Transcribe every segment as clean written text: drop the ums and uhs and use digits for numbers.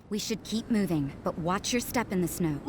We should keep moving, but watch your step in the snow.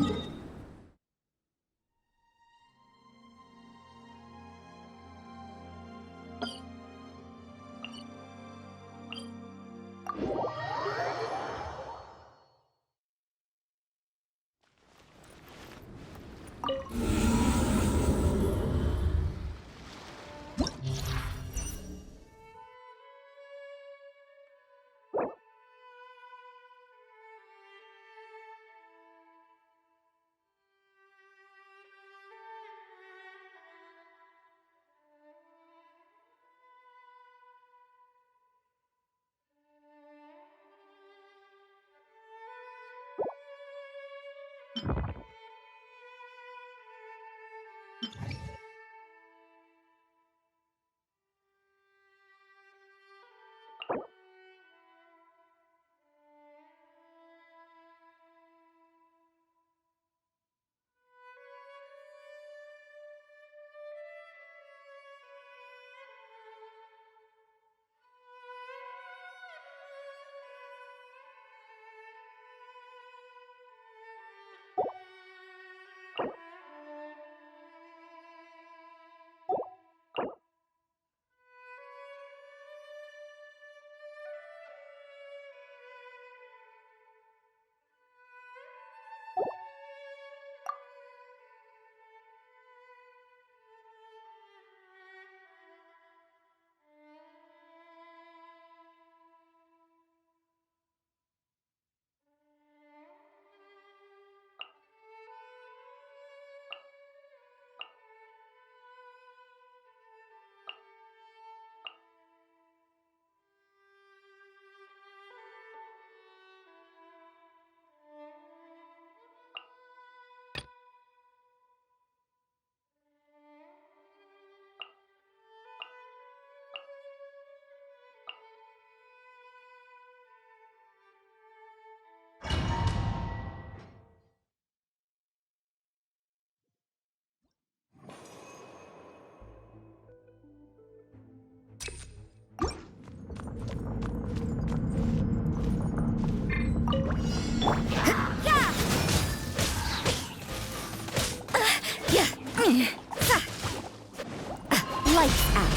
Lights out.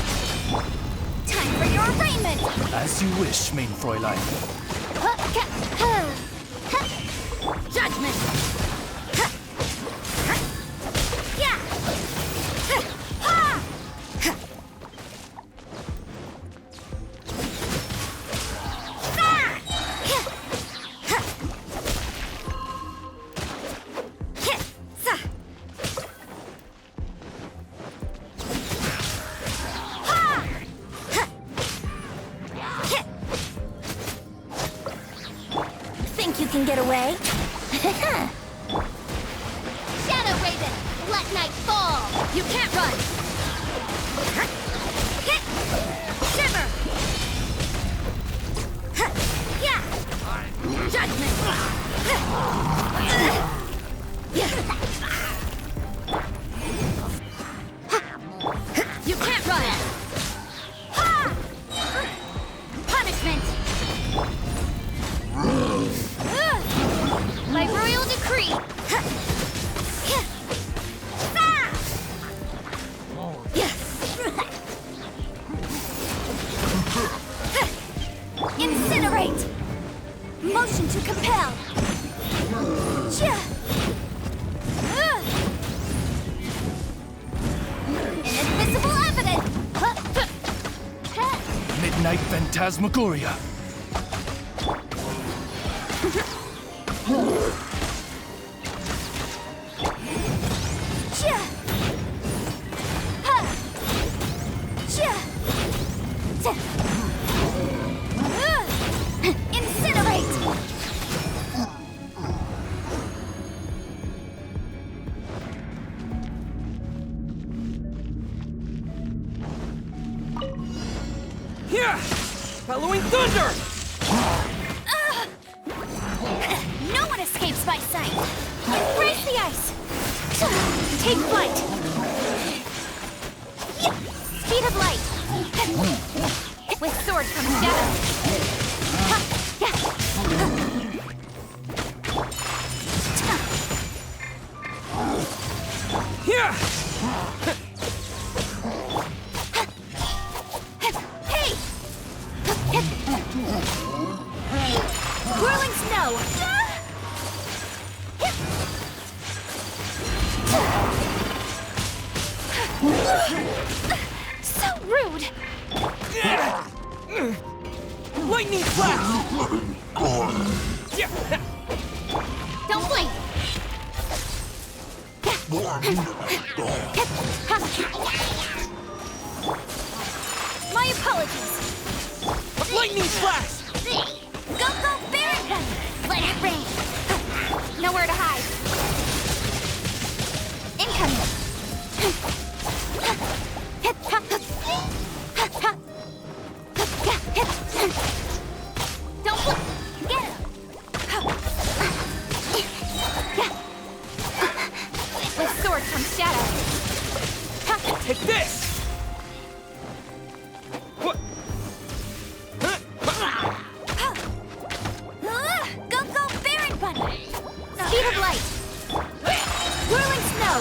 Time for your arraignment! As you wish, main Fräulein. Judgment! You can get away? Shadow Raven, let night fall! You can't run! Shiver! Judgment! You can't run! Punishment! By royal decree! Incinerate! Motion to compel! Inadmissible evidence! Midnight Phantasmagoria. Here! Following thunder! No one escapes my sight! Embrace the ice! Take flight! Speed of light! With sword from shadow! Here! Hey! Whirling snow! So rude! Lightning flash! Don't blink! My apologies! Lightning flash! Go, Baron! Let it rain! Nowhere to hide! Incoming! Don't look! Get him! With sword from shadow! Take this! What? Go, Baron Bunny! Speed of light! Whirling snow!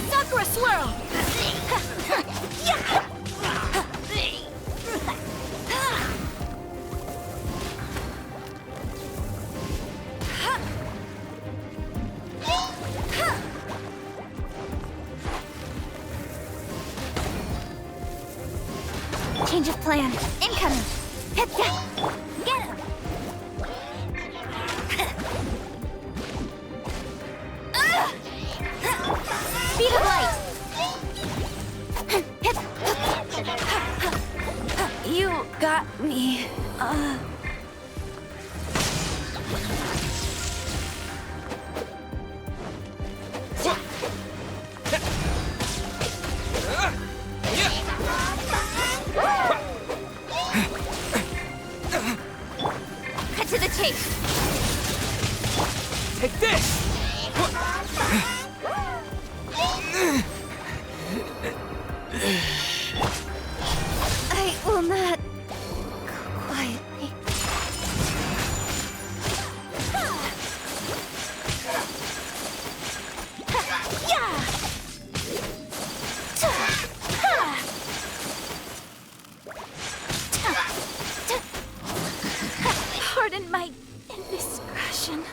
Sakura swirl! Change of plan. Incoming. Get him. Speed of light. You got me. Cut to the chase. Take this! I will not quietly. Pardon my indiscretion.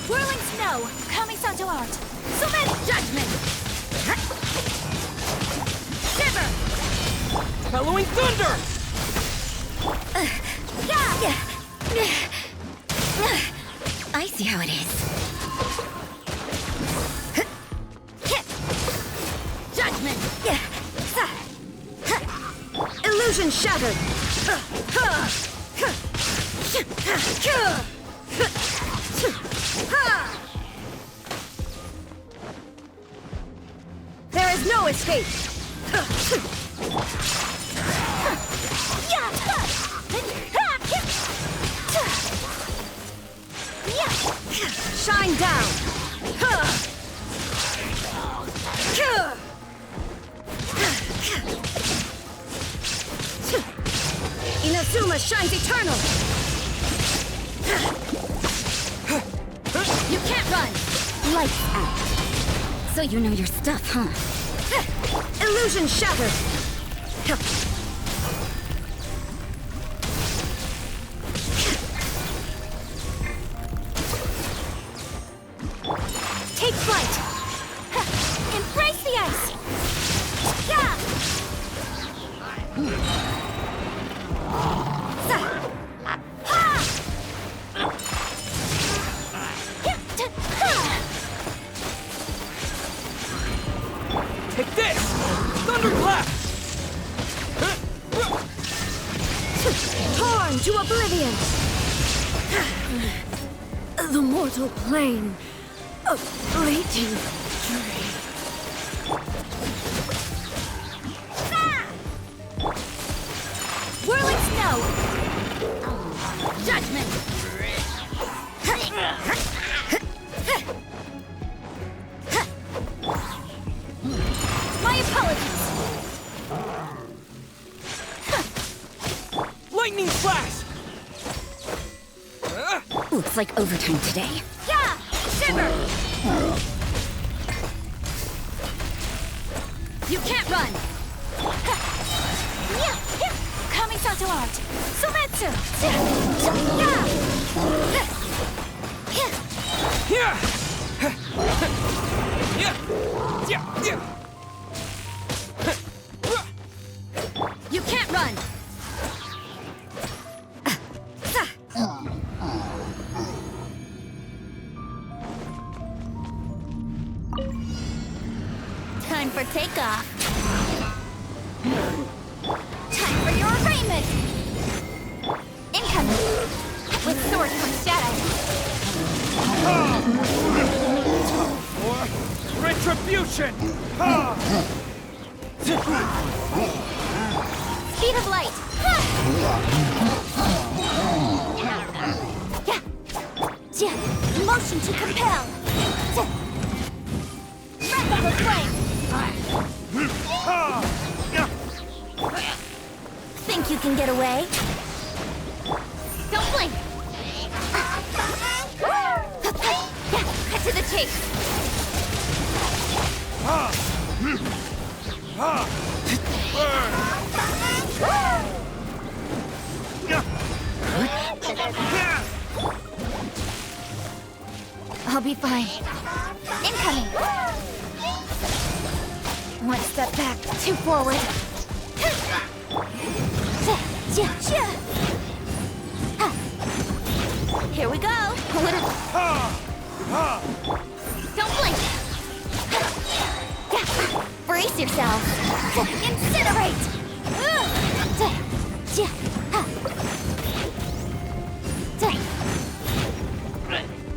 Whirling snow, coming to art. Summon judgment. Shiver. Following thunder! I see how it is. Illusion shattered! There is no escape! Shine down! Inazuma shines eternal! You can't run! Lights out. So you know your stuff, huh? Illusion shattered! Take flight! Embrace the ice! Yeah! Take this! Thunderclap! Torn to oblivion! The mortal plane of fleeting dream. Whirling snow! Judgment! My apologies! Lightning flash! Looks like overtime today. Yeah! Shiver! You can't run! Kamisato art! Sumetsu! Yeah! You can't run! Time for takeoff. Time for your arraignment! Incoming! With sword from shadow. Retribution! Speed of light! Motion to compel! Breath of the flame! Think you can get away? Don't blink! Cut to the chase! I'll be fine. Incoming! One step back, two forward. Here we go! Don't blink! Brace yourself! Incinerate!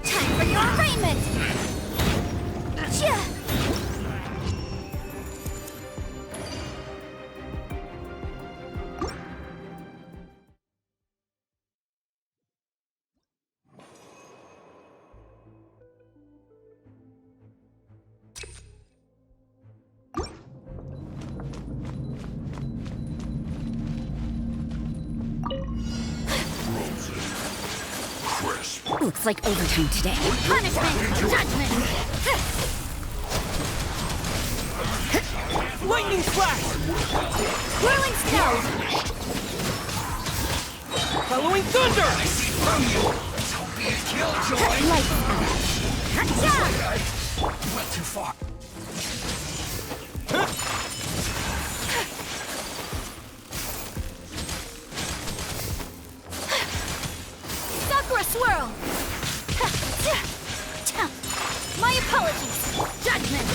Time for your arraignment! Looks like overtime today. Punishment! Judgment! Lightning flash! Whirling snow! Following thunder! Light out! Went too far. Sakura swirl! My apologies! Judgment!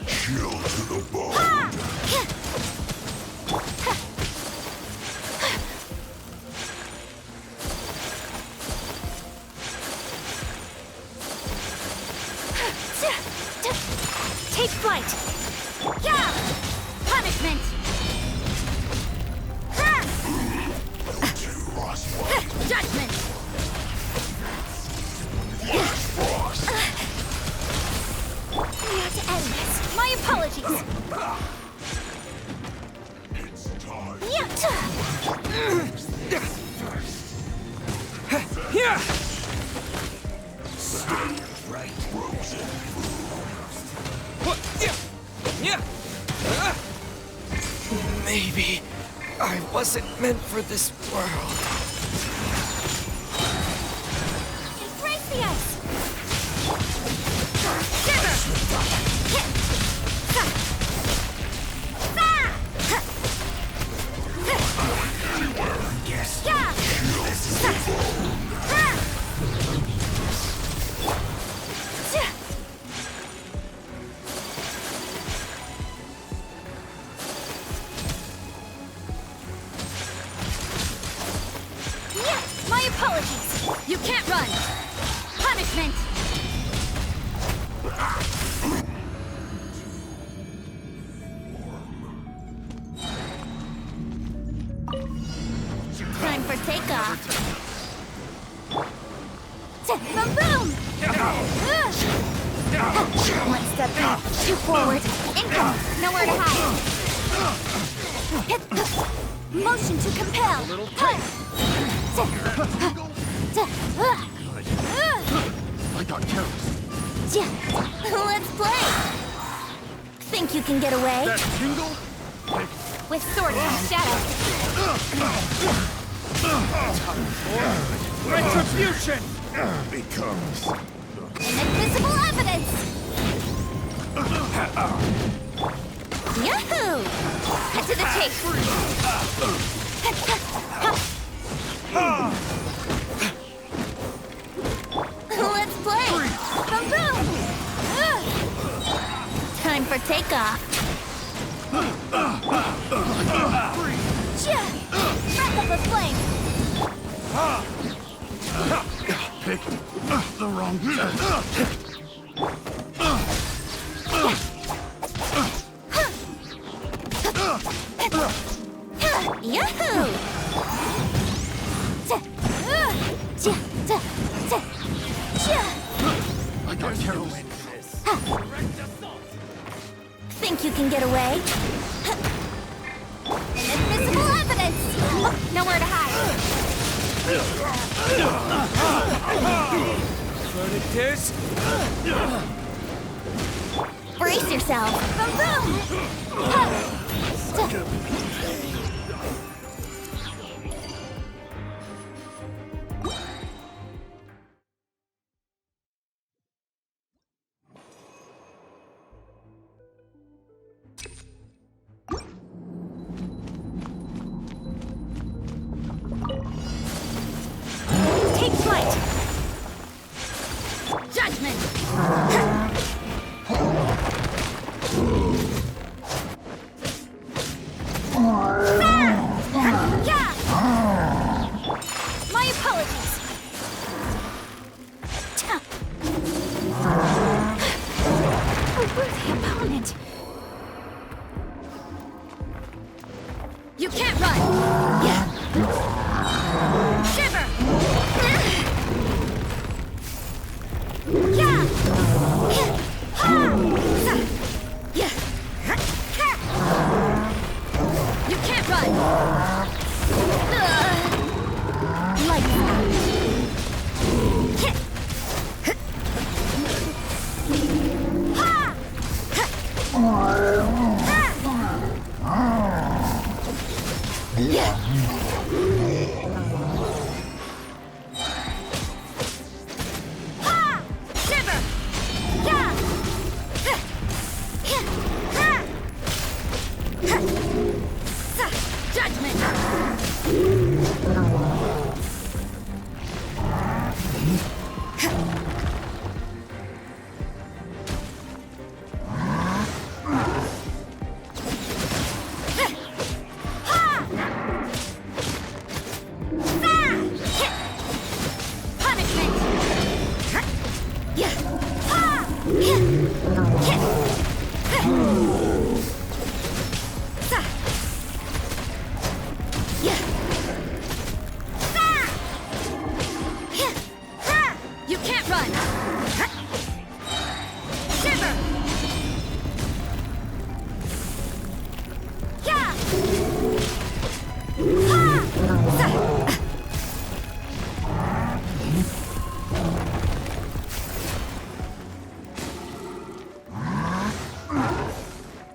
Chill to the bone. Take flight! Yeah! Punishment! Judgment! We have to end this. My apologies! Yeah. Here! What? Yeah! Maybe I wasn't meant for this world. Embrace the ice! My apologies! You can't run! Punishment! Time for takeoff! Boom! One step back, two forward. Income! Nowhere to hide! Motion to compel! I got careless. Let's play! Think you can get away? That tingle? With sword and shadow. Retribution! Becomes Invisible evidence! Yahoo! Cut to the chase! Let's play! Boom boom! Time for takeoff! Breath of the flame! picked the wrong set. Yahoo! I got careless. Think you can get away? Invisible evidence! Nowhere to hide! Predators? Brace yourself! Boom boom! Take flight! Judgment! My apologies! A worthy opponent! You can't run! Shiver! You can't run! Like Shiver! Judgment! Punishment! can't run! Shiver! Yeah!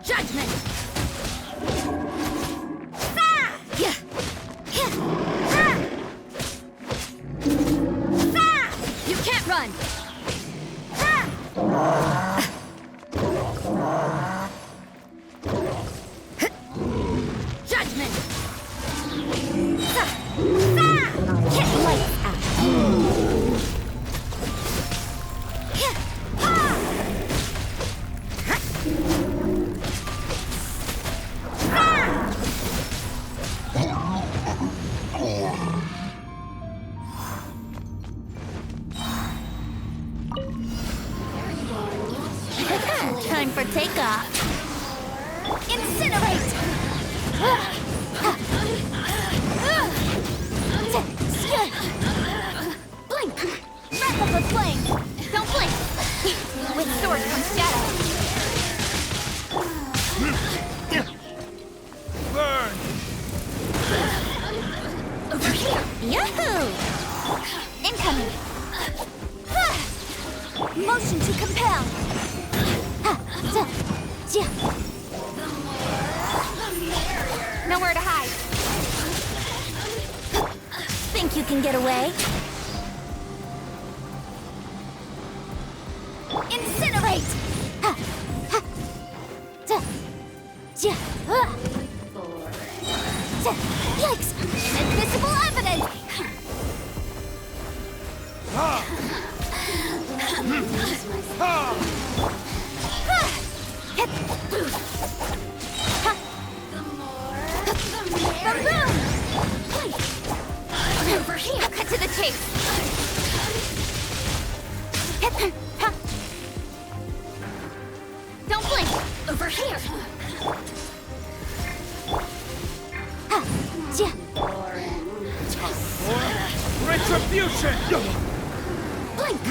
Judgment! You can't run! Judgment! Get lights out! Time for takeoff. Incinerate! Blink! Wrap up the flame! Don't blink! With sword comes shadow. Burn! Over here! Yahoo! Incoming! Motion to compel! Nowhere to hide. Think you can get away? Incinerate! Yikes! Invisible evidence! Over here! Cut to the chase! Don't blink! Over here! Retribution! Blink!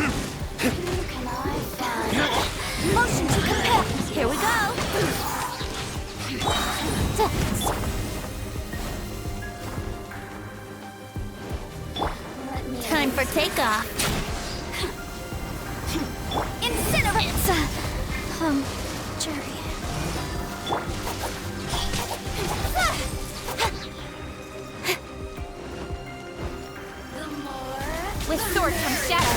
Motion to compel! Here we go! Time for takeoff. Incinerate! Jury. With sword comes shadow.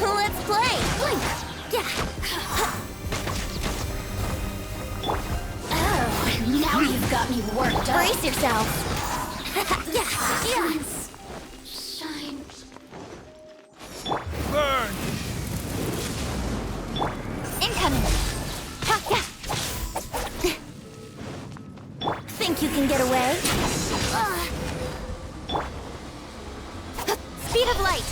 Let's play! Blink! Yeah! Oh, now you've got me worked up. Brace yourself! Yeah! Shine. Burn! Incoming! Ha, yeah. Think you can get away? Speed of light!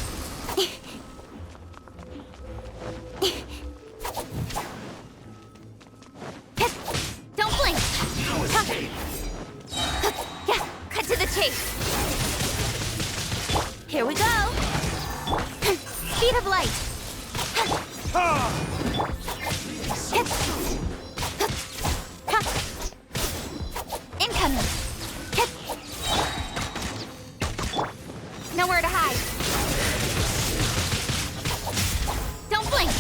Don't blink! Yeah, cut to the chase! Here we go! Speed of light! Incoming! Nowhere to hide! Don't blink!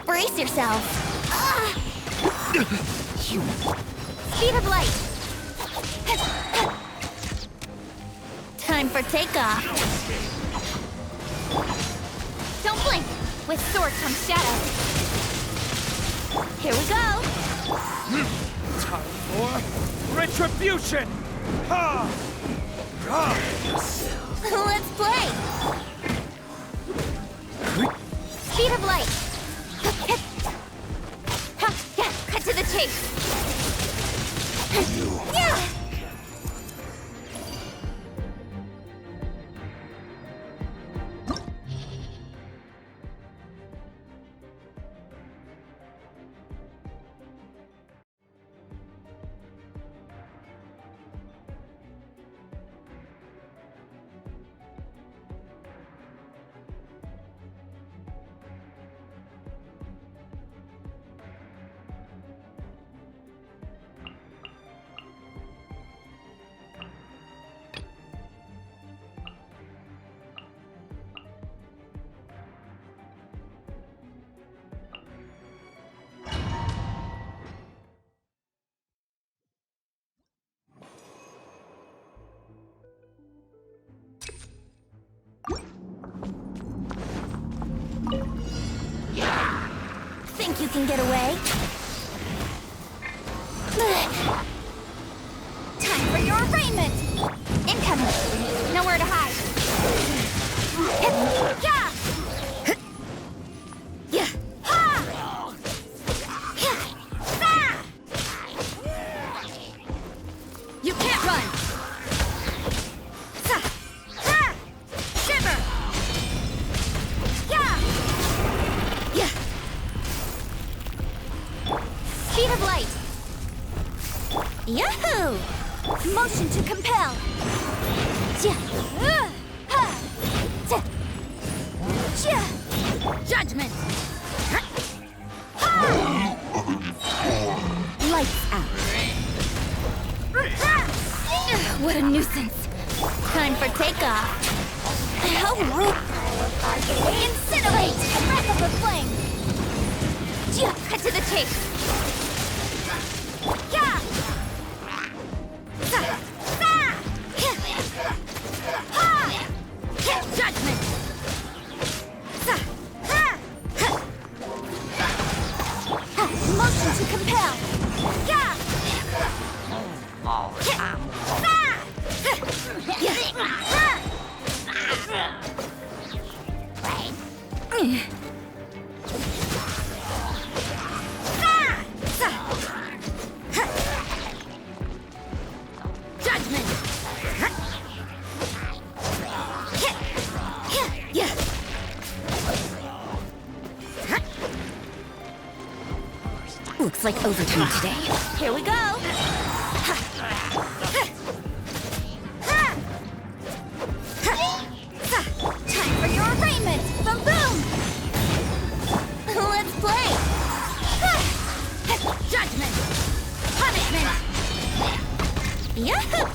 Brace yourself! Speed of light! Time for takeoff! Don't blink! With sword comes shadow! Here we go! Time for retribution! Ha! Let's play! Speed of light! Yeah, cut to the chase! Yeah! can get away. Time for your arraignment! Incoming! Nowhere to hide. Yeah! Yeah! Ha! Yeah! Ah! You can't run! Sa! Ha! Shiver! Yeah! Yeah! Speed of light! Yahoo! Motion to compel! Ja! Ha! Ja! Ja! Judgment! Ha! Lights out. What a nuisance. Time for takeoff. How rude! Incinerate! Breath of the flame! Ja! Cut to the chase! Yeah! Sa! Sa! Ha! Judgment! Sa! Ha! Ha! Motion to compel! Yeah! Sa! Yeah! Ha! Sa! Ha! Judgment! Yeah! Looks like overtime today. Here we go! Time for your arraignment! Boom boom! Let's play! Judgment! Punishment! Yahoo!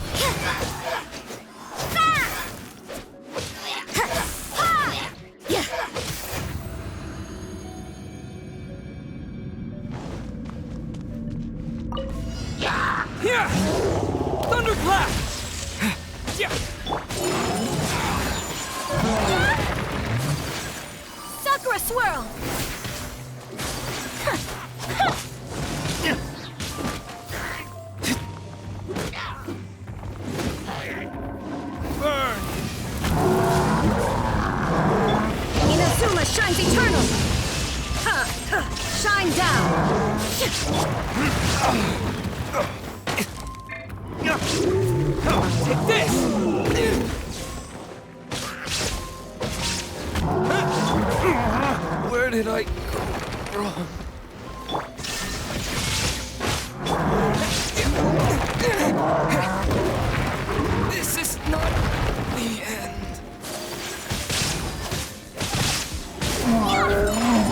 Yeah! Here! Thunderclap! Yeah! Sakura swirl! Burn! Inazuma shines eternal! Shine down! Take this! Where did I go wrong? This is not the end.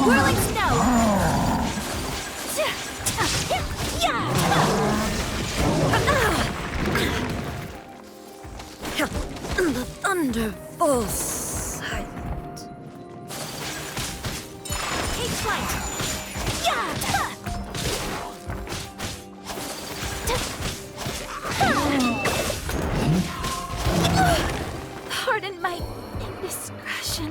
Whirling snow! The thunderbolts silent. Take flight! Yeah! Pardon my indiscretion.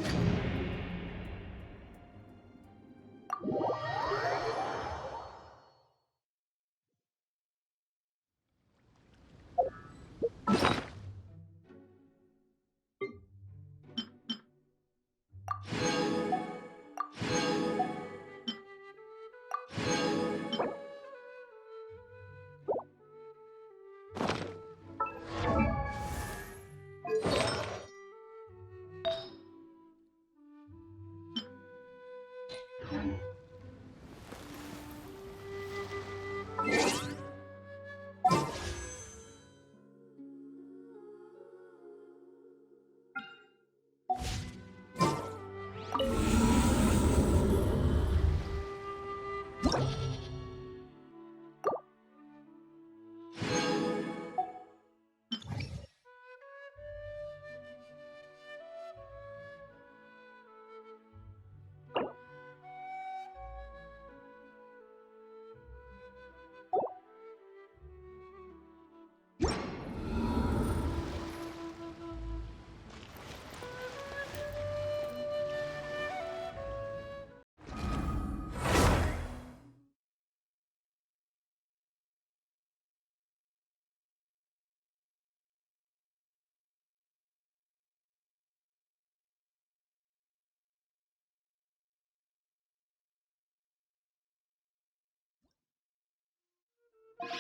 Maybe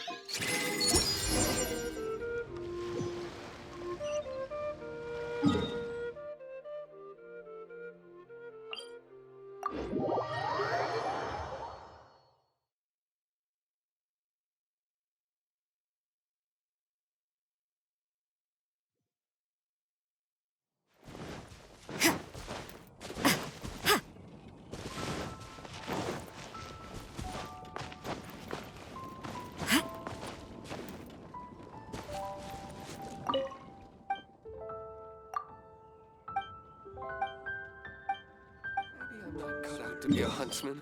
I'm not cut out to be a huntsman.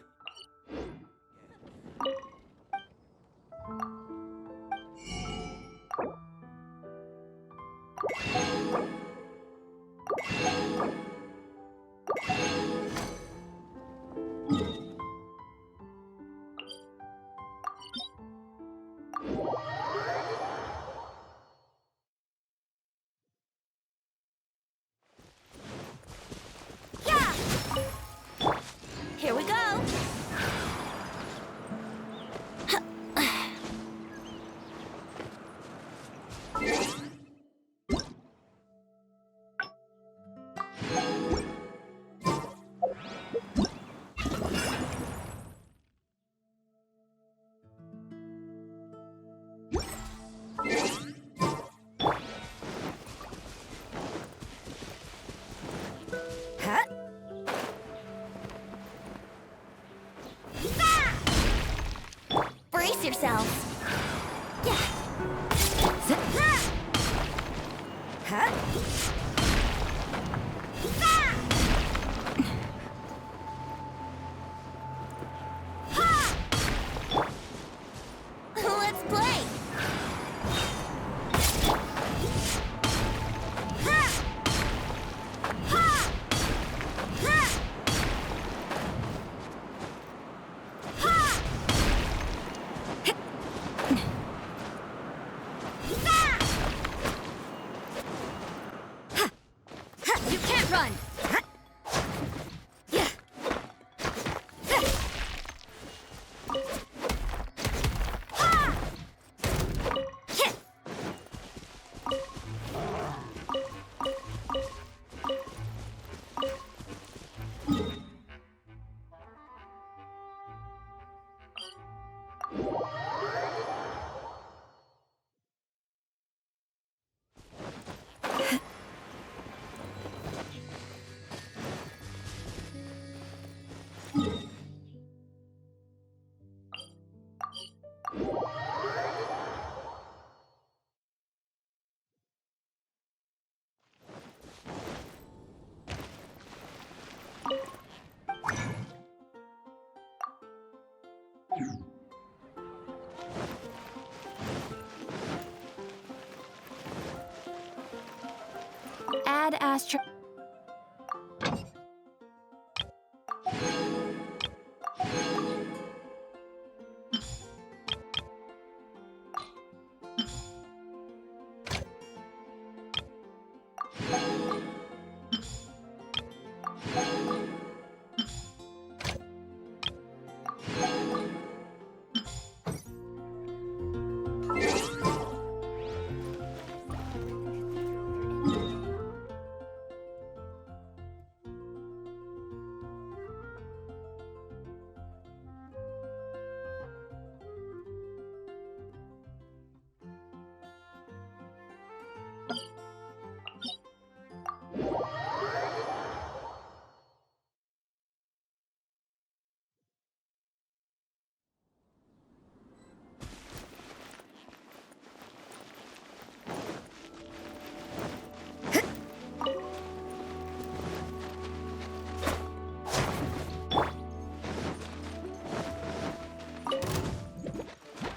Here we go. Huh? Brace yourselves. Yeah. Huh? Let's play. You can't run! Yeah. Add Astro.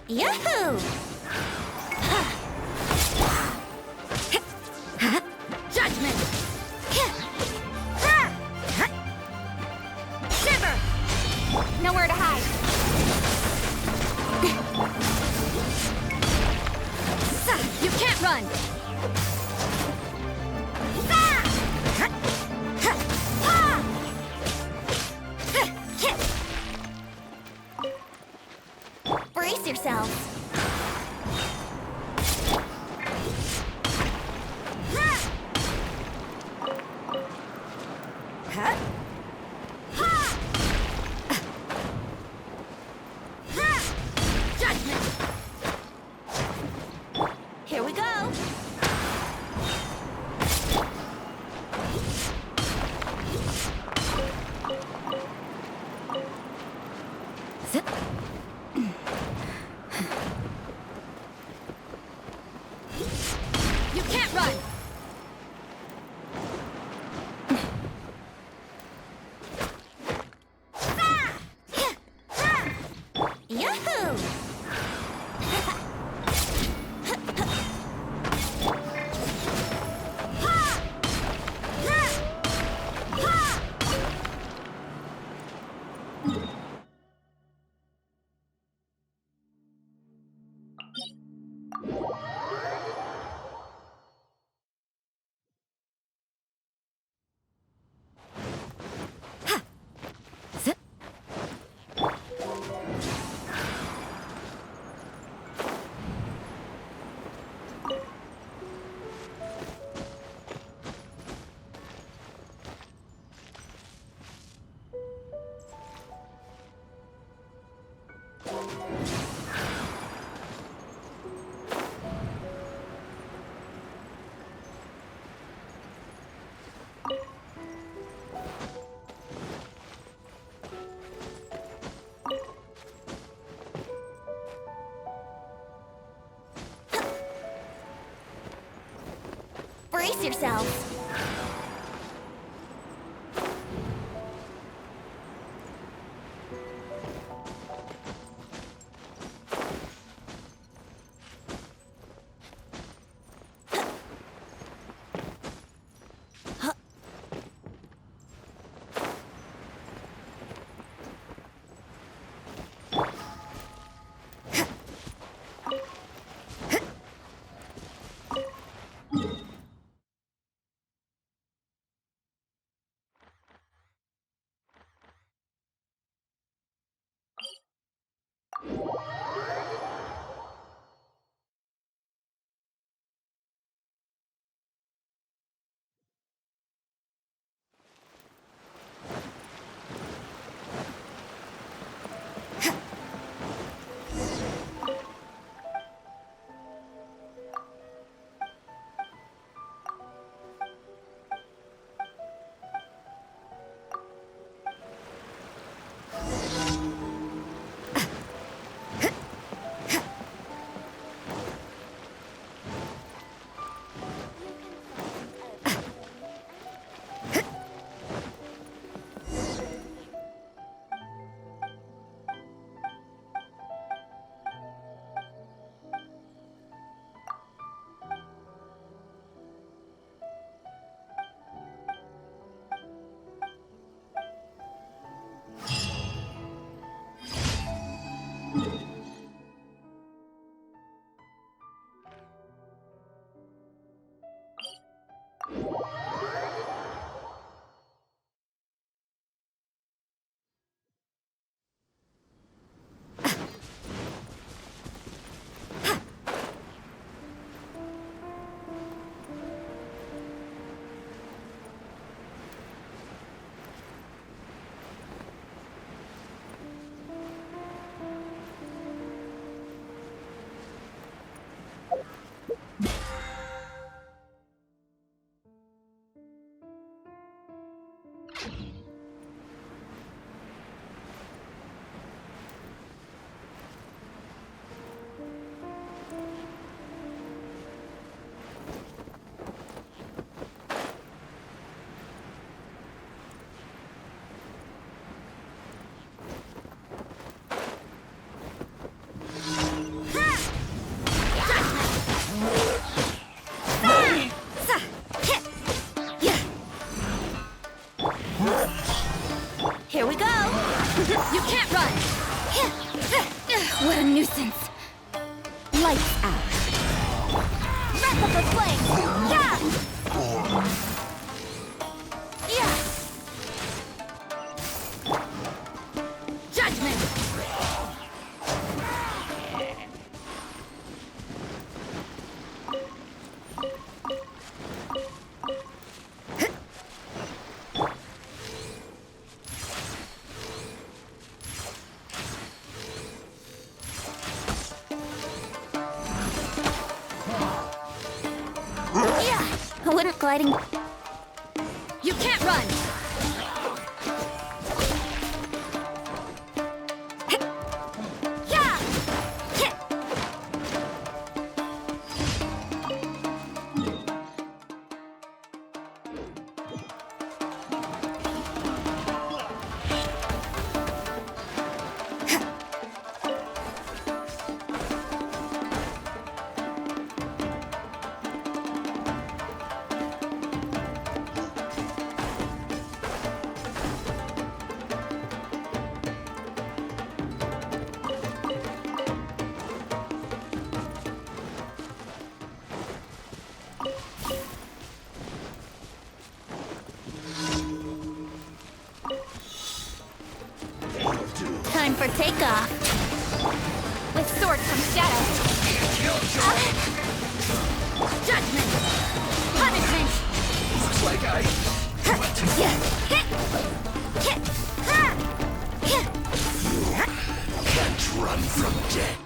Yahoo! Judgment! Shiver! Nowhere to hide. You can't run! Brace yourselves. Brace yourselves. Here we go! You can't run! What a nuisance! Lights out! Wrap up the flame! Yeah! Yeah! Judgment! Wouldn't gliding... You can't run! Yeah! for takeoff. With sword comes shadow. Judgment! Punishment! Looks like I... can't run from death.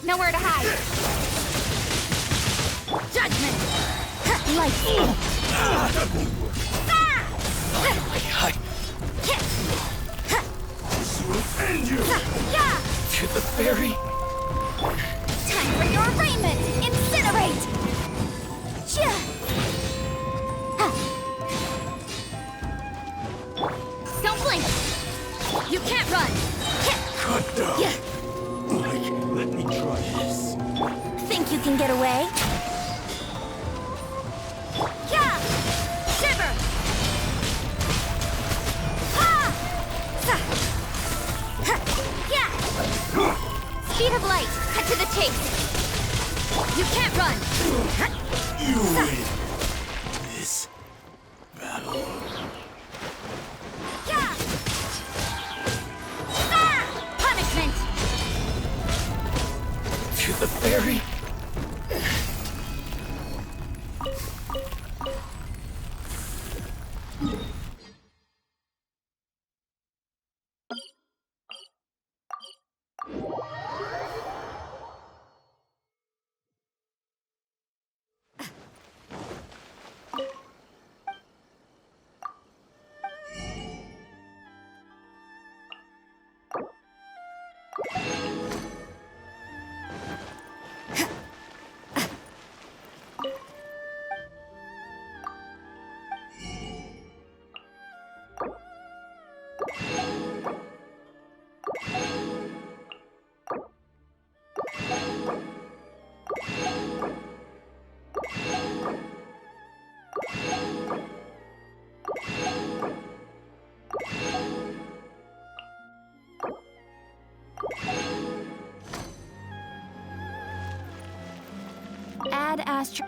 Nowhere to hide. Judgment! Light. And you to the ferry. Time for your arraignment! Incinerate! Don't blink! You can't run! Cut down. Mike, let me try this. Think you can get away? Shiver! Speed of light! Cut to the chase! You can't run! You win this battle. Punishment! To the ferry. Add astro...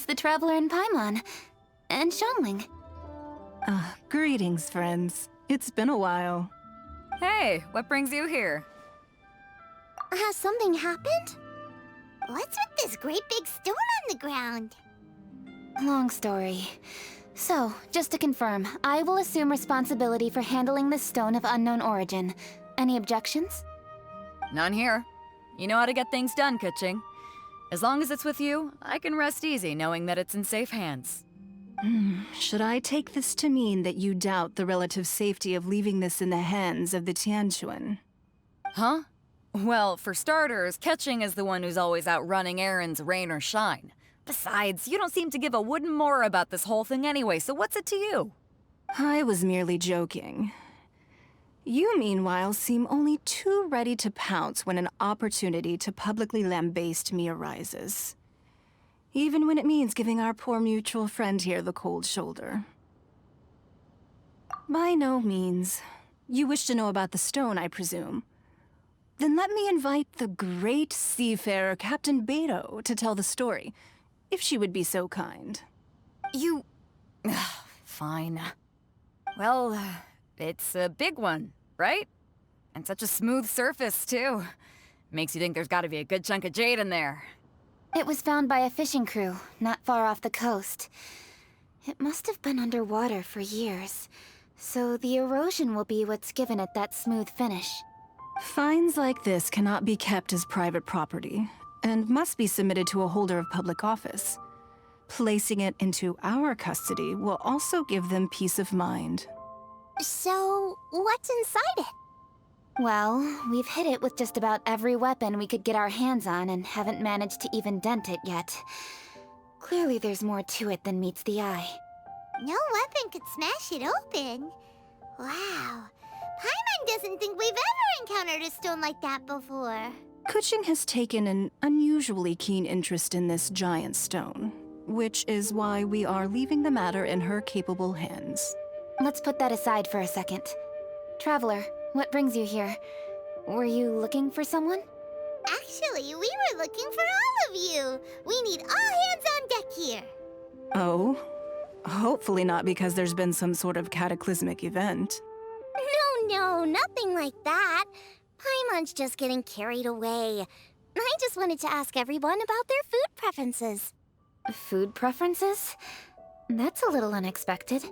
the Traveler and Paimon. And Xiangling. Greetings, friends. It's been a while. Hey, what brings you here? Has something happened? What's with this great big stone on the ground? Long story. So, just to confirm, I will assume responsibility for handling this stone of unknown origin. Any objections? None here. You know how to get things done, Keqing. As long as it's with you, I can rest easy knowing that it's in safe hands. Should I take this to mean that you doubt the relative safety of leaving this in the hands of the Tianquan? Huh? Well, for starters, Keqing is the one who's always out running errands, rain or shine. Besides, you don't seem to give a wooden more about this whole thing anyway, so what's it to you? I was merely joking. You, meanwhile, seem only too ready to pounce when an opportunity to publicly lambaste me arises. Even when it means giving our poor mutual friend here the cold shoulder. By no means. You wish to know about the stone, I presume. Then let me invite the great seafarer Captain Beto to tell the story, if she would be so kind. You... Fine. Well, it's a big one, right? And such a smooth surface, too. Makes you think there's gotta be a good chunk of jade in there. It was found by a fishing crew, not far off the coast. It must have been underwater for years, so the erosion will be what's given it that smooth finish. Finds like this cannot be kept as private property, and must be submitted to a holder of public office. Placing it into our custody will also give them peace of mind. So, what's inside it? Well, we've hit it with just about every weapon we could get our hands on and haven't managed to even dent it yet. Clearly there's more to it than meets the eye. No weapon could smash it open. Wow. Paimon doesn't think we've ever encountered a stone like that before. Keqing has taken an unusually keen interest in this giant stone, which is why we are leaving the matter in her capable hands. Let's put that aside for a second. Traveler, what brings you here? Were you looking for someone? Actually, we were looking for all of you. We need all hands on deck here. Oh? Hopefully not because there's been some sort of cataclysmic event. No, nothing like that. Paimon's just getting carried away. I just wanted to ask everyone about their food preferences. Food preferences? That's a little unexpected.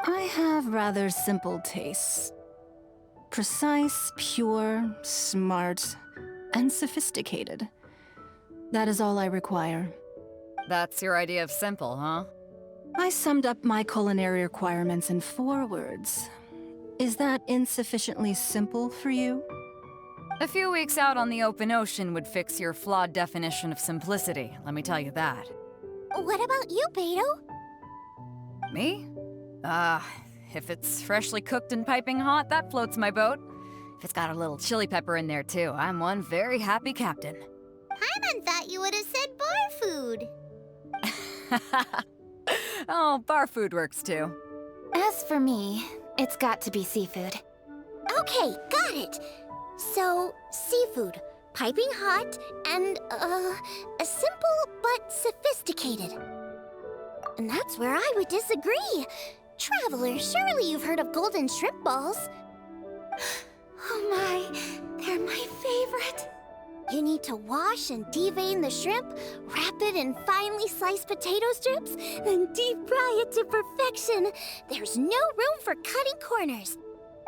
I have rather simple tastes. Precise, pure, smart, and sophisticated. That is all I require. That's your idea of simple, huh? I summed up my culinary requirements in 4 words. Is that insufficiently simple for you? A few weeks out on the open ocean would fix your flawed definition of simplicity, let me tell you that. What about you, Beto? Me? If it's freshly cooked and piping hot, that floats my boat. If it's got a little chili pepper in there too, I'm one very happy captain. Paimon thought you would have said bar food. Oh, bar food works too. As for me, it's got to be seafood. Okay, got it. So, seafood, piping hot, and, simple but sophisticated. And that's where I would disagree. Traveler, surely you've heard of golden shrimp balls. Oh my, they're my favorite. You need to wash and devein the shrimp, wrap it in finely sliced potato strips, then deep fry it to perfection. There's no room for cutting corners.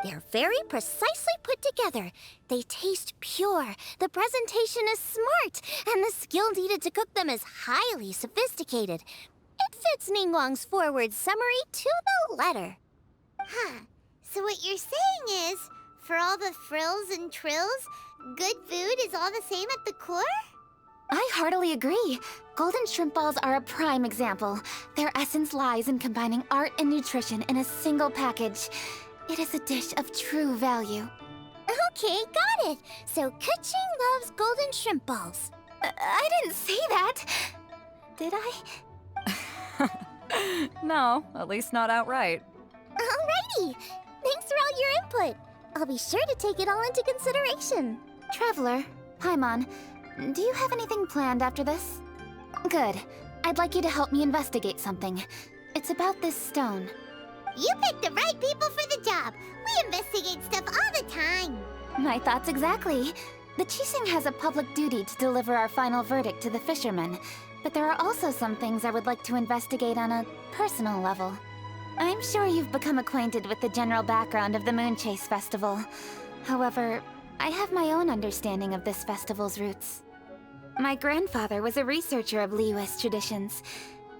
They're very precisely put together. They taste pure, the presentation is smart, and the skill needed to cook them is highly sophisticated. It fits Ningguang's forward summary to the letter. Huh. So what you're saying is, for all the frills and trills, good food is all the same at the core? I heartily agree. Golden shrimp balls are a prime example. Their essence lies in combining art and nutrition in a single package. It is a dish of true value. Okay, got it. So Keqing loves golden shrimp balls. I didn't say that. Did I? No, at least not outright. Alrighty. Thanks for all your input. I'll be sure to take it all into consideration. Traveler, Paimon, do you have anything planned after this? Good. I'd like you to help me investigate something. It's about this stone. You picked the right people for the job. We investigate stuff all the time. My thoughts exactly. The Chising has a public duty to deliver our final verdict to the fishermen, but there are also some things I would like to investigate on a personal level. I'm sure you've become acquainted with the general background of the Moonchase Festival. However, I have my own understanding of this festival's roots. My grandfather was a researcher of Liyue's traditions.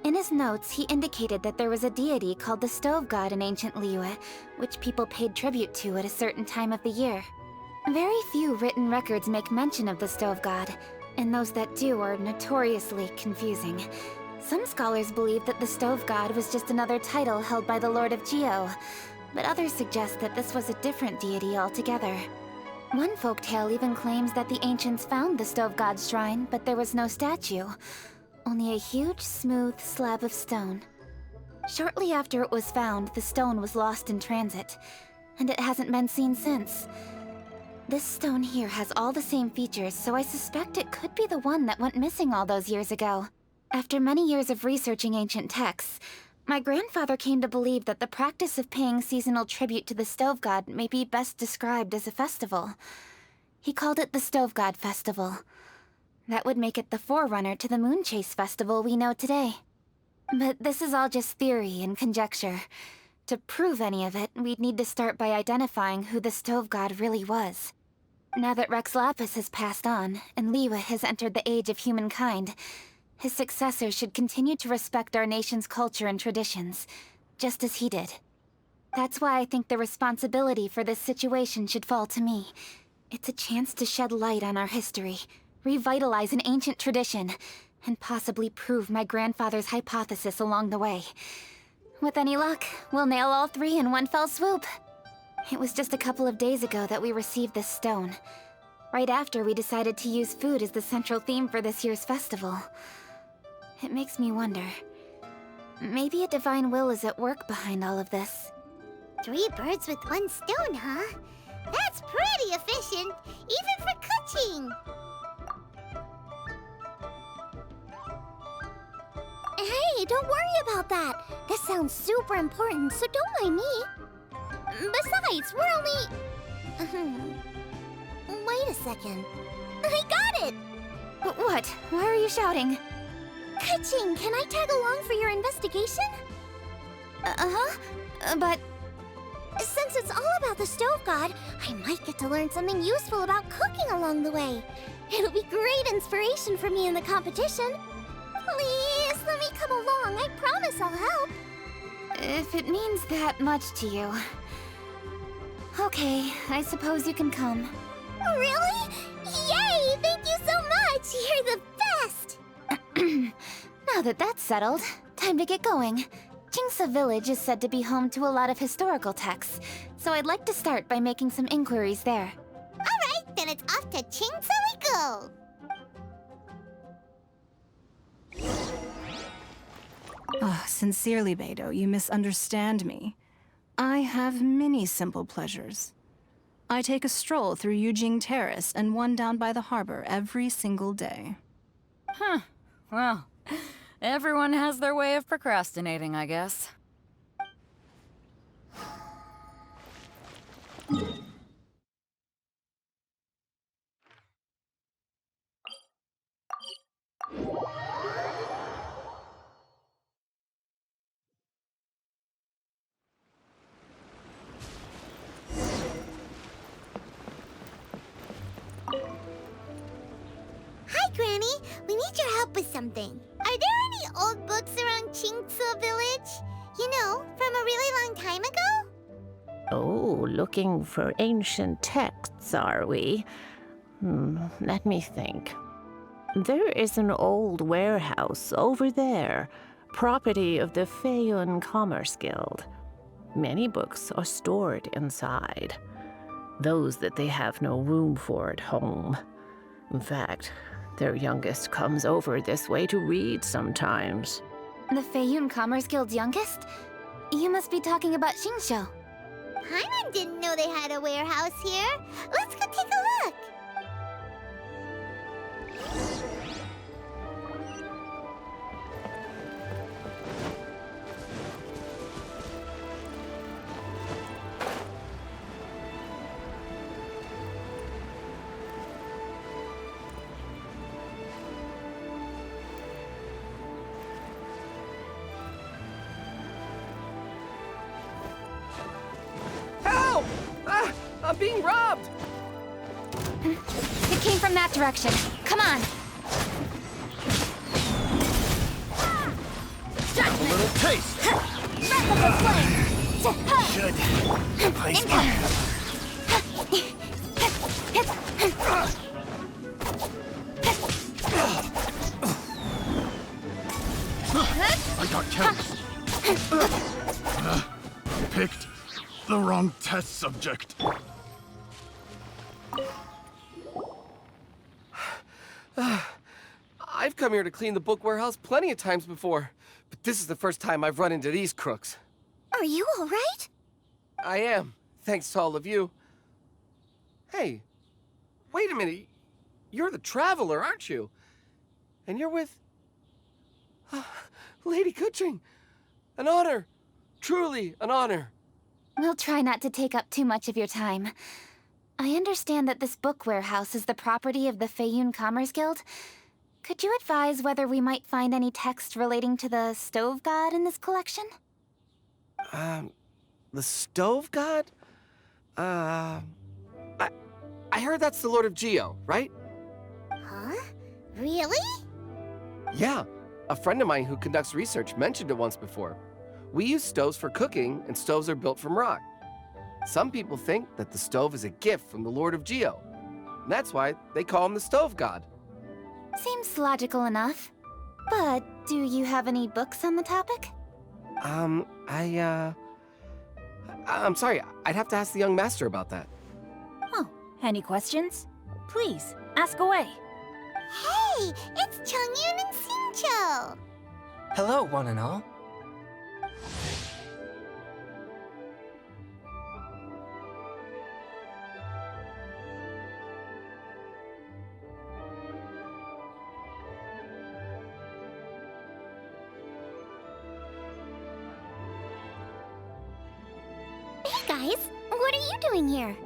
In his notes, he indicated that there was a deity called the Stove God in ancient Liyue, which people paid tribute to at a certain time of the year. Very few written records make mention of the Stove God, and those that do are notoriously confusing. Some scholars believe that the Stove God was just another title held by the Lord of Geo, but others suggest that this was a different deity altogether. One folktale even claims that the ancients found the Stove God's shrine, but there was no statue, only a huge, smooth slab of stone. Shortly after it was found, the stone was lost in transit, and it hasn't been seen since. This stone here has all the same features, so I suspect it could be the one that went missing all those years ago. After many years of researching ancient texts, my grandfather came to believe that the practice of paying seasonal tribute to the Stove God may be best described as a festival. He called it the Stove God Festival. That would make it the forerunner to the Moonchase Festival we know today. But this is all just theory and conjecture. To prove any of it, we'd need to start by identifying who the Stove God really was. Now that Rex Lapis has passed on, and Liyue has entered the age of humankind, his successors should continue to respect our nation's culture and traditions, just as he did. That's why I think the responsibility for this situation should fall to me. It's a chance to shed light on our history, revitalize an ancient tradition, and possibly prove my grandfather's hypothesis along the way. With any luck, we'll nail all three in one fell swoop. It was just a couple of days ago that we received this stone. Right after we decided to use food as the central theme for this year's festival. It makes me wonder. Maybe a divine will is at work behind all of this. 3 birds with 1 stone, huh? That's pretty efficient, even for cooking. Hey, don't worry about that. This sounds super important, so don't mind me. Besides, we're only... Wait a second. I got it! What? Why are you shouting? Kaching, can I tag along for your investigation? But... Since it's all about the Stove God, I might get to learn something useful about cooking along the way. It'll be great inspiration for me in the competition. Please, let me come along. I promise I'll help. if it means that much to you... Okay, I suppose you can come. Really? Yay! Thank you so much! You're the best! Now that that's settled, time to get going. Jingsa Village is said to be home to a lot of historical texts, so I'd like to start by making some inquiries there. Alright, then it's off to Chingsa we go! Oh, sincerely, Beidou, you misunderstand me. I have many simple pleasures. I take a stroll through Yujing Terrace and one down by the harbor every single day. Huh. Well, everyone has their way of procrastinating, I guess. Hi, Granny. We need your help with something. Are there any old books around Chingsa Village? You know, from a really long time ago? Oh, looking for ancient texts, are we? Let me think. There is an old warehouse over there, property of the Feiyun Commerce Guild. Many books are stored inside, those that they have no room for at home. In fact, their youngest comes over this way to read sometimes. The Feiyun Commerce Guild's youngest? You must be talking about Xingqiu. Paimon didn't know they had a warehouse here. Let's go take a look. I'm being robbed! It came from that direction. Come on. A little taste. Merciful flame. Should replace my... I got careless. Picked the wrong test subject. I've come here to clean the book warehouse plenty of times before, but this is the first time I've run into these crooks. Are you all right? I am, thanks to all of you. Hey, wait a minute. You're the Traveler, aren't you? And you're with... Lady Kuching. An honor. Truly an honor. We'll try not to take up too much of your time. I understand that this book warehouse is the property of the Feiyun Commerce Guild. Could you advise whether we might find any text relating to the Stove God in this collection? The Stove God? I heard that's the Lord of Geo, right? Huh? Really? Yeah. A friend of mine who conducts research mentioned it once before. We use stoves for cooking, and stoves are built from rock. Some people think that the stove is a gift from the Lord of Geo. And that's why they call him the Stove God. Seems logical enough. But do you have any books on the topic? I'm sorry, I'd have to ask the young master about that. Oh, any questions? Please, ask away. Hey, it's Chongyun and Xingqiu. Hello, one and all. Hey guys, what are you doing here?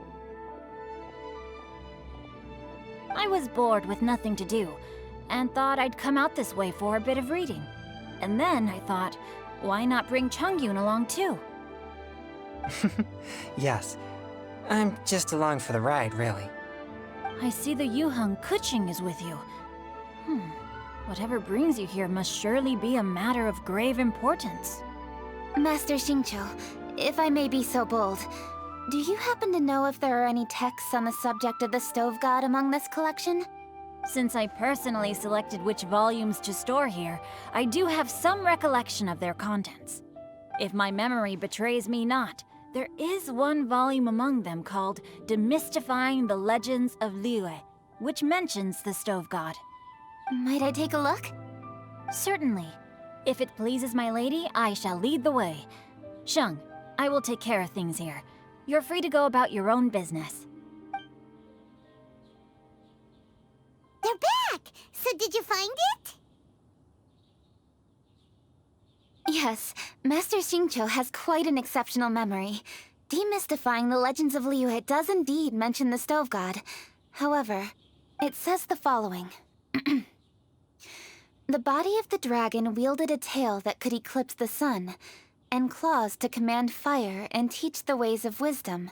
I was bored with nothing to do, and thought I'd come out this way for a bit of reading. And then I thought, why not bring Chongyun along too? Yes. I'm just along for the ride, really. I see the Yuheng Kuching is with you. Whatever brings you here must surely be a matter of grave importance. Master Xingqiu, if I may be so bold, do you happen to know if there are any texts on the subject of the Stove God among this collection? Since I personally selected which volumes to store here, I do have some recollection of their contents. If my memory betrays me not, there is one volume among them called Demystifying the Legends of Liyue, which mentions the Stove God. Might I take a look? Certainly. If it pleases my lady, I shall lead the way. Sheng, I will take care of things here. You're free to go about your own business. They're back! So did you find it? Yes, Master Xingqiu has quite an exceptional memory. Demystifying the Legends of Liyue does indeed mention the Stove God. However, it says the following. The body of the dragon wielded a tail that could eclipse the sun, and claws to command fire and teach the ways of wisdom.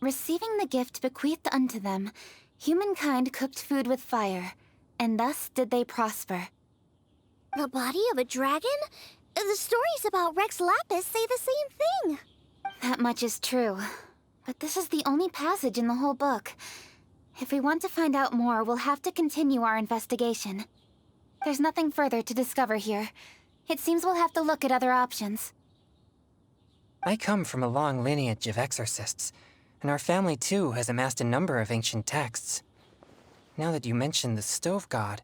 Receiving the gift bequeathed unto them, humankind cooked food with fire, and thus did they prosper. The body of a dragon? The stories about Rex Lapis say the same thing. That much is true. But this is the only passage in the whole book. If we want to find out more, we'll have to continue our investigation. There's nothing further to discover here. It seems we'll have to look at other options. I come from a long lineage of exorcists, and our family too has amassed a number of ancient texts. Now that you mention the Stove God,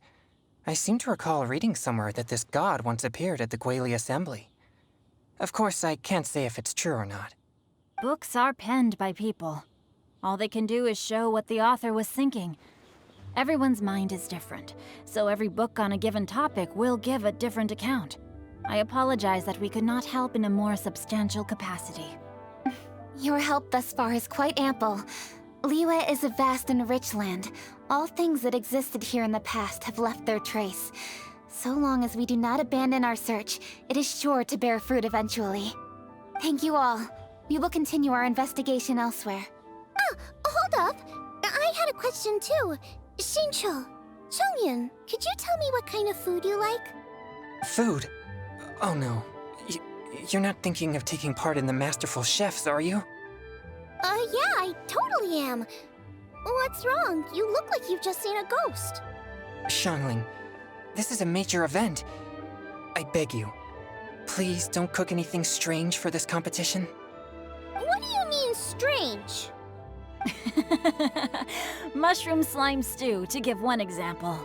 I seem to recall reading somewhere that this god once appeared at the Guili Assembly. Of course, I can't say if it's true or not. Books are penned by people. All they can do is show what the author was thinking. Everyone's mind is different, so every book on a given topic will give a different account. I apologize that we could not help in a more substantial capacity. Your help thus far is quite ample. Liyue is a vast and rich land. All things that existed here in the past have left their trace. So long as we do not abandon our search, it is sure to bear fruit eventually. Thank you all. We will continue our investigation elsewhere. Oh, hold up. I had a question too. Shincho, Chongyun, could you tell me what kind of food you like? Food? Oh no. You're not thinking of taking part in the Masterful Chefs, are you? Yeah, I totally am. What's wrong? You look like you've just seen a ghost. Xiangling, this is a major event. I beg you, please don't cook anything strange for this competition. What do you mean, strange? Mushroom slime stew, to give one example.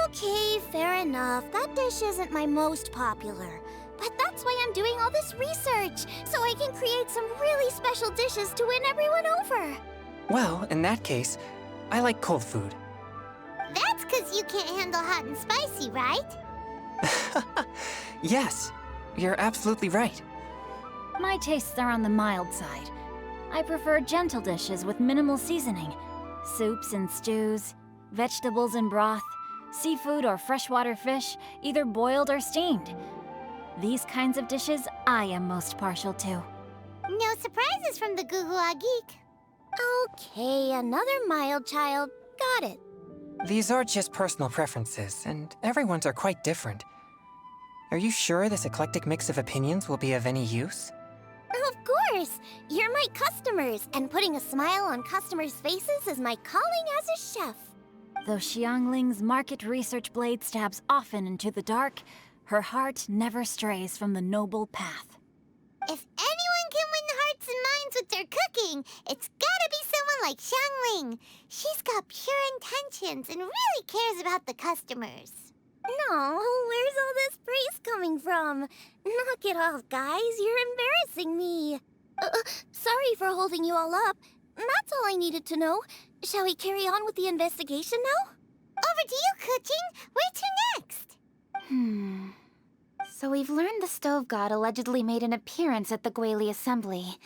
Okay, fair enough. That dish isn't my most popular. But that's why I'm doing all this research, so I can create some really special dishes to win everyone over. Well, in that case, I like cold food. That's 'cause you can't handle hot and spicy, right? Yes, you're absolutely right. My tastes are on the mild side. I prefer gentle dishes with minimal seasoning. Soups and stews, vegetables and broth, seafood or freshwater fish, either boiled or steamed. These kinds of dishes I am most partial to. No surprises from the Guhua Geek. Okay, another mild child. Got it. These are just personal preferences, and everyone's are quite different. Are you sure this eclectic mix of opinions will be of any use? Of course! You're my customers, and putting a smile on customers' faces is my calling as a chef. Though Xiangling's market research blade stabs often into the dark, her heart never strays from the noble path. If anyone can win the hearts and minds with their cooking, it's gotta be someone like Xiangling. She's got pure intentions and really cares about the customers. No, where's all this praise coming from? Knock it off, guys. You're embarrassing me. Sorry for holding you all up. That's all I needed to know. Shall we carry on with the investigation now? Over to you, Kuching. Where to next? So we've learned the Stove God allegedly made an appearance at the Guili Assembly.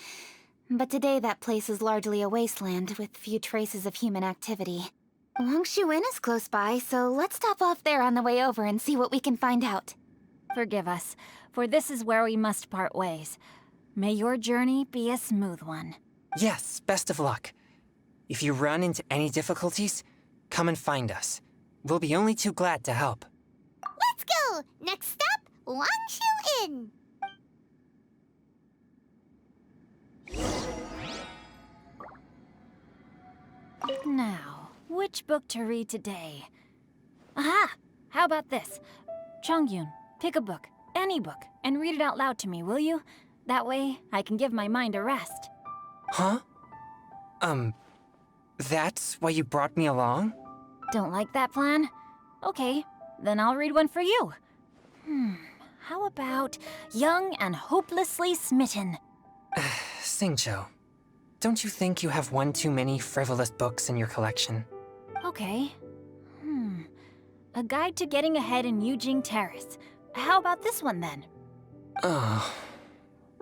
But today that place is largely a wasteland with few traces of human activity. Wangshu Inn is close by, so let's stop off there on the way over and see what we can find out. Forgive us, for this is where we must part ways. May your journey be a smooth one. Yes, best of luck. If you run into any difficulties, come and find us. We'll be only too glad to help. Let's go! Next stop, Wangshu Inn! Now, which book to read today? Aha! How about this? Chongyun, pick a book, any book, and read it out loud to me, will you? That way, I can give my mind a rest. Huh? That's why you brought me along? Don't like that plan? Okay, then I'll read one for you. How about Young and Hopelessly Smitten? Xingqiu, don't you think you have one too many frivolous books in your collection? Okay. A Guide to Getting Ahead in Yujing Terrace. How about this one then? Oh,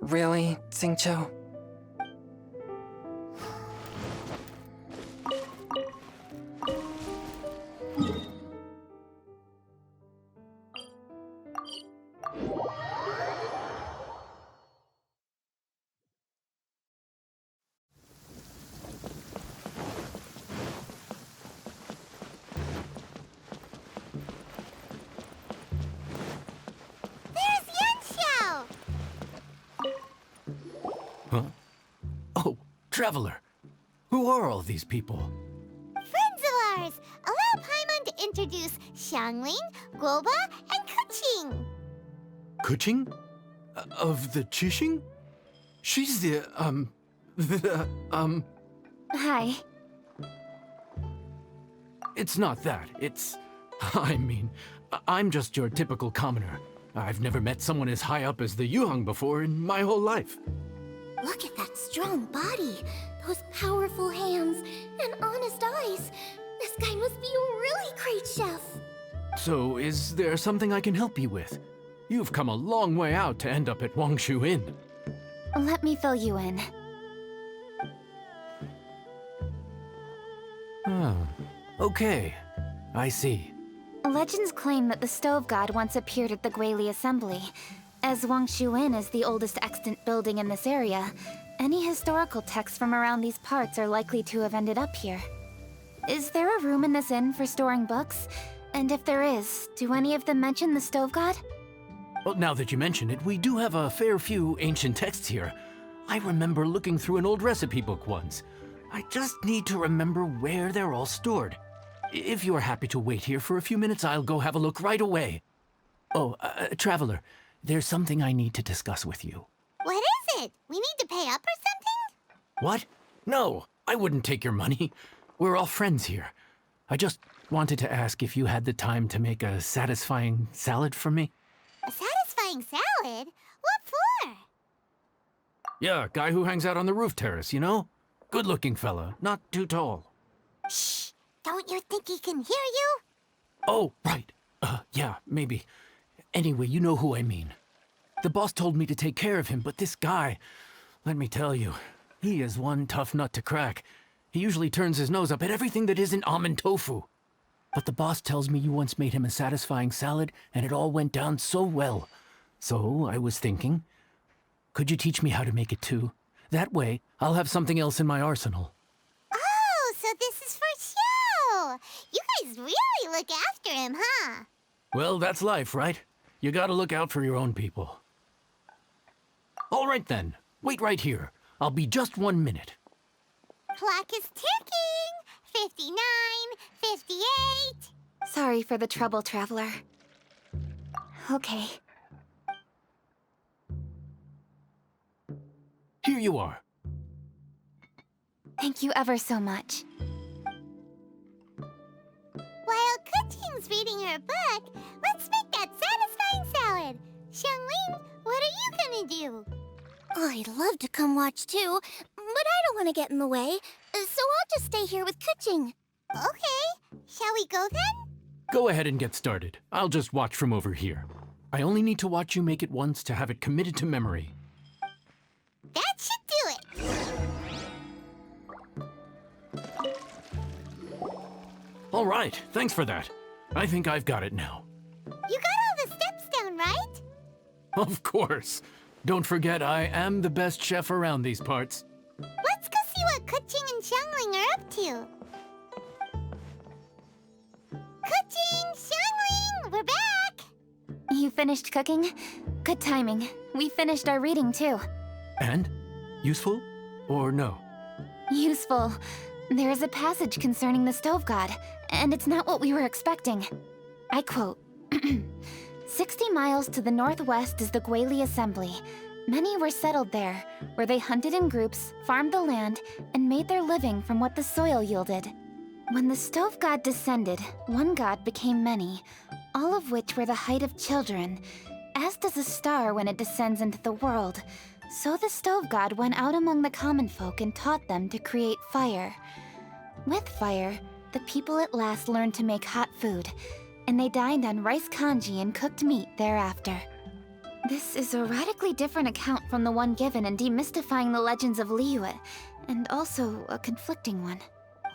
really, Xingqiu? Huh? Oh, Traveler. Who are all these people? Friends of ours! Allow Paimon to introduce Xiangling, Guoba, and Kuching. Kuching? Of the Chishing? She's the, Hi. It's not that. It's... I mean, I'm just your typical commoner. I've never met someone as high up as the Yuheng before in my whole life. Look at that strong body, those powerful hands, and honest eyes. This guy must be a really great chef. So, is there something I can help you with? You've come a long way out to end up at Wangshu Inn. Let me fill you in. Ah, okay. I see. Legends claim that the Stove God once appeared at the Guili Assembly. As Wangshu Inn is the oldest extant building in this area, Any historical texts from around these parts are likely to have ended up here. Is there a room in this inn for storing books? And if there is, do any of them mention the Stove God? Well, now that you mention it, we do have a fair few ancient texts here. I remember looking through an old recipe book once. I just need to remember where they're all stored. If you are happy to wait here for a few minutes, I'll go have a look right away. Oh, Traveler, there's something I need to discuss with you. What is it? We need to pay up or something? What? No, I wouldn't take your money. We're all friends here. I just wanted to ask if you had the time to make a satisfying salad for me. A satisfying salad? What for? Yeah, guy who hangs out on the roof terrace, you know? Good-looking fella, not too tall. Shh! Don't you think he can hear you? Oh, right. Yeah, maybe. Anyway, you know who I mean. The boss told me to take care of him, but this guy, let me tell you, he is one tough nut to crack. He usually turns his nose up at everything that isn't almond tofu. But the boss tells me you once made him a satisfying salad, and it all went down so well. So I was thinking, could you teach me how to make it too? That way, I'll have something else in my arsenal. Oh, so this is for show! You guys really look after him, huh? Well, that's life, right? You gotta look out for your own people. All right then, wait right here. I'll be just 1 minute. Clock is ticking! 59, 58... Sorry for the trouble, Traveler. Okay. Here you are. Thank you ever so much. While Kuching's reading her book, let's make that satisfying salad. Xiangling, what are you gonna do? I'd love to come watch too, but I don't want to get in the way, so I'll just stay here with Kuching. Okay, shall we go then? Go ahead and get started. I'll just watch from over here. I only need to watch you make it once to have it committed to memory. That should do it. All right, thanks for that. I think I've got it now. You got all the steps down, right? Of course. Don't forget, I am the best chef around these parts. Let's go see what Kuching and Xiangling are up to. Kuching, Xiangling, we're back! You finished cooking? Good timing. We finished our reading too. And? Useful? Or no? Useful. There is a passage concerning the Stove God, and it's not what we were expecting. I quote, 60 miles to the northwest is the Guili Assembly. Many were settled there, where they hunted in groups, farmed the land, and made their living from what the soil yielded. When the Stove God descended, one god became many, all of which were the height of children. As does a star when it descends into the world, so the Stove God went out among the common folk and taught them to create fire. With fire, the people at last learned to make hot food, and they dined on rice congee and cooked meat thereafter. This is a radically different account from the one given in Demystifying the Legends of Liyue, and also a conflicting one.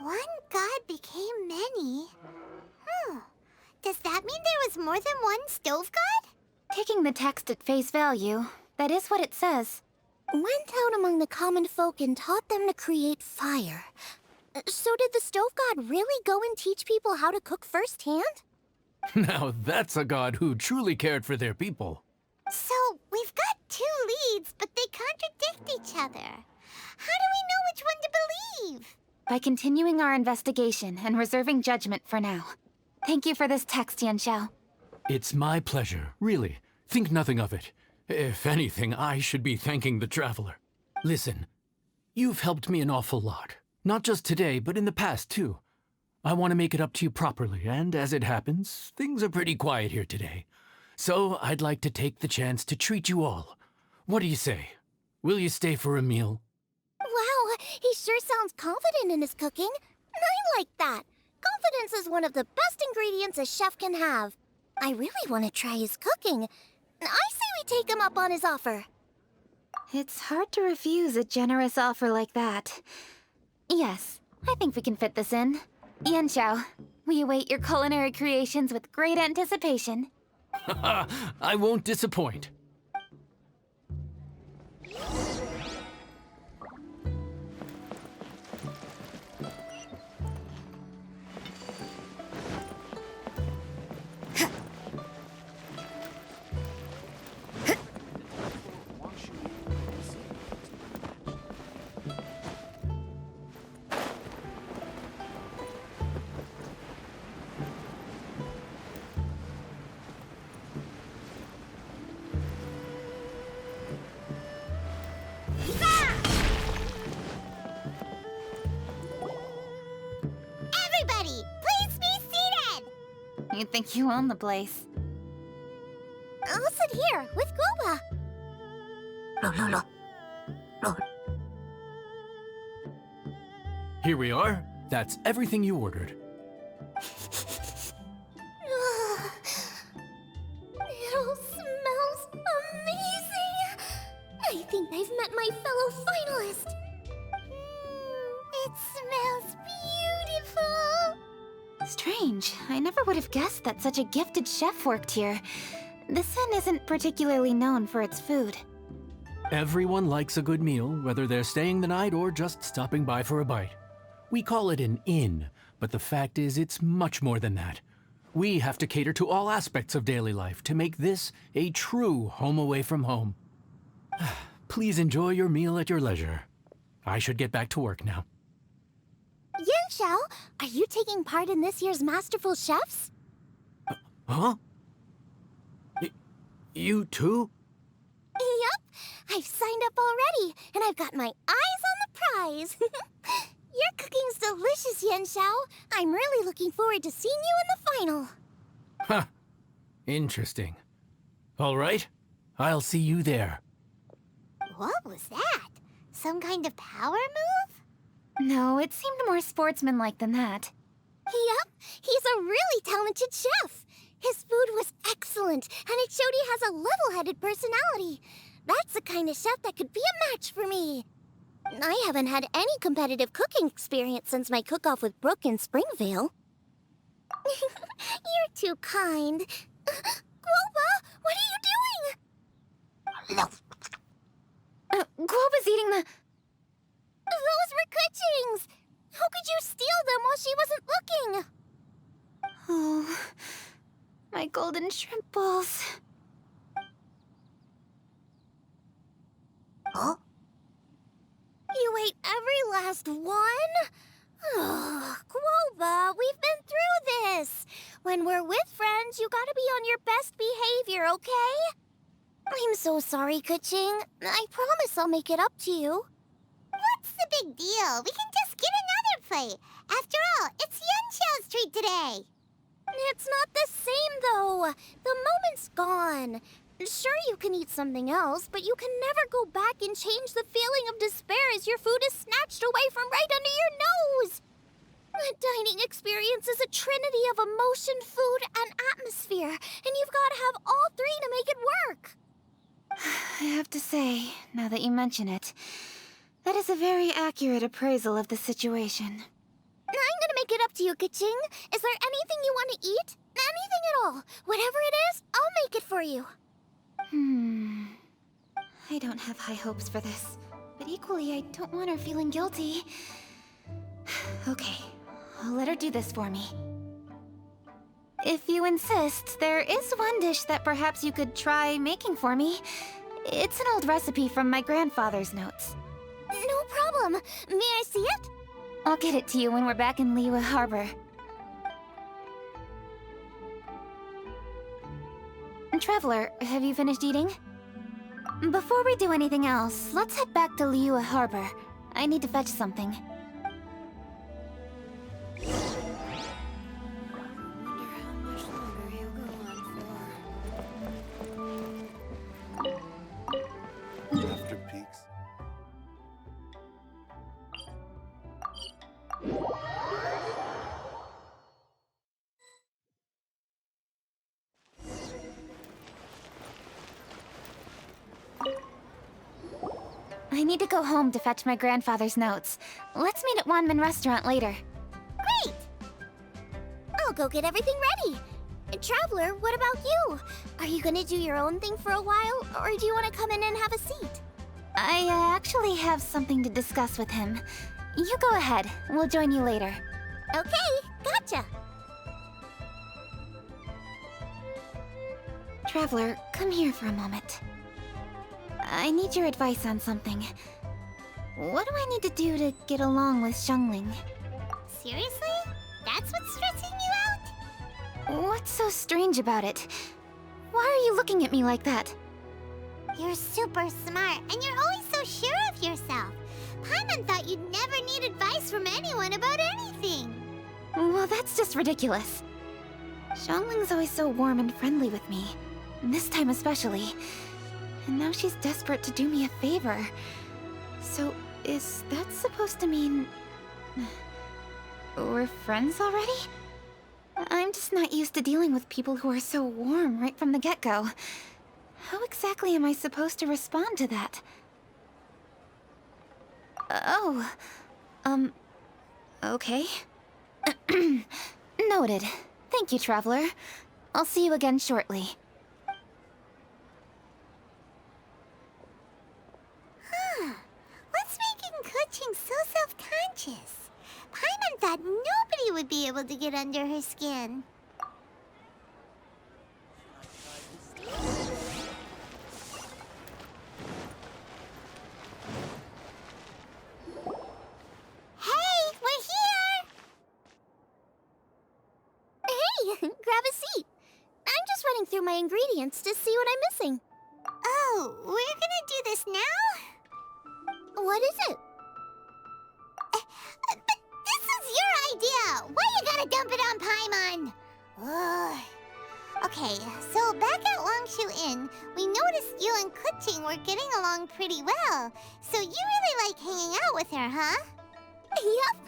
One god became many? Does that mean there was more than one Stove God? Taking the text at face value, that is what it says. Went out among the common folk and taught them to create fire. So did the Stove God really go and teach people how to cook firsthand? Now that's a god who truly cared for their people. So, we've got two leads, but they contradict each other. How do we know which one to believe? By continuing our investigation and reserving judgment for now. Thank you for this text, Yanxiao. It's my pleasure, really. Think nothing of it. If anything, I should be thanking the Traveler. Listen, you've helped me an awful lot. Not just today, but in the past, too. I want to make it up to you properly, and as it happens, things are pretty quiet here today. So I'd like to take the chance to treat you all. What do you say? Will you stay for a meal? Wow, he sure sounds confident in his cooking. I like that. Confidence is one of the best ingredients a chef can have. I really want to try his cooking. I say we take him up on his offer. It's hard to refuse a generous offer like that. Yes, I think we can fit this in. Yanxiao, we await your culinary creations with great anticipation. I won't disappoint. I think you own the place. I'll sit here with Goba. Here we are. That's everything you ordered. It all smells amazing. I think I've met my fellow finalist. It smells beautiful. Strange. I never would have guessed that such a gifted chef worked here. This inn isn't particularly known for its food. Everyone likes a good meal, whether they're staying the night or just stopping by for a bite. We call it an inn, but the fact is it's much more than that. We have to cater to all aspects of daily life to make this a true home away from home. Please enjoy your meal at your leisure. I should get back to work now. Yanxiao, are you taking part in this year's Masterful Chefs? Huh? You too? Yup, I've signed up already, and I've got my eyes on the prize. Your cooking's delicious, Yanxiao. I'm really looking forward to seeing you in the final. Huh. Interesting. All right, I'll see you there. What was that? Some kind of power move? No, it seemed more sportsmanlike than that. Yup, he's a really talented chef. His food was excellent, and it showed he has a level-headed personality. That's the kind of chef that could be a match for me. I haven't had any competitive cooking experience since my cook-off with Brooke in Springvale. You're too kind. Guoba, what are you doing? Guoba's eating the... Those were Kuching's! How could you steal them while she wasn't looking? Oh, my golden shrimp balls. Huh? You ate every last one? Ugh, Guoba, we've been through this. When we're with friends, you gotta be on your best behavior, okay? I'm so sorry, Kuching. I promise I'll make it up to you. What's the big deal? We can just get another plate. After all, it's Yanxiao's treat today. It's not the same, though. The moment's gone. Sure, you can eat something else, but you can never go back and change the feeling of despair as your food is snatched away from right under your nose. The dining experience is a trinity of emotion, food, and atmosphere, and you've got to have all three to make it work. I have to say, now that you mention it, that is a very accurate appraisal of the situation. I'm gonna make it up to you, Kuching. Is there anything you want to eat? Anything at all. Whatever it is, I'll make it for you. I don't have high hopes for this, but equally I don't want her feeling guilty. Okay, I'll let her do this for me. If you insist, there is one dish that perhaps you could try making for me. It's an old recipe from my grandfather's notes. No problem. May I see it? I'll get it to you when we're back in Liyue Harbor. Traveler, have you finished eating? Before we do anything else, let's head back to Liyue Harbor. I need to fetch something. After Peaks. I need to go home to fetch my grandfather's notes. Let's meet at Wanmin Restaurant later. Great! I'll go get everything ready. Traveler, what about you? Are you gonna do your own thing for a while, or do you want to come in and have a seat? I actually have something to discuss with him. You go ahead. We'll join you later. Okay, gotcha. Traveler, come here for a moment. I need your advice on something. What do I need to do to get along with Xiangling? Seriously? That's what's stressing you out? What's so strange about it? Why are you looking at me like that? You're super smart, and you're always so sure of yourself. Paimon thought you'd never need advice from anyone about anything. Well, that's just ridiculous. Xiangling's always so warm and friendly with me, this time especially. And now she's desperate to do me a favor. So, is that supposed to mean... we're friends already? I'm just not used to dealing with people who are so warm right from the get-go. How exactly am I supposed to respond to that? Oh, okay. Noted. Thank you, Traveler. I'll see you again shortly. What's making Kuching so self-conscious? Paimon thought nobody would be able to get under her skin. Hey, we're here! Hey, grab a seat. I'm just running through my ingredients to see what I'm missing. Oh, we're gonna do this now? What is it? But this is your idea! Why you gotta dump it on Paimon? Ugh. Okay, so back at Longshu Inn, we noticed you and Kuching were getting along pretty well. So you really like hanging out with her, huh? Yup.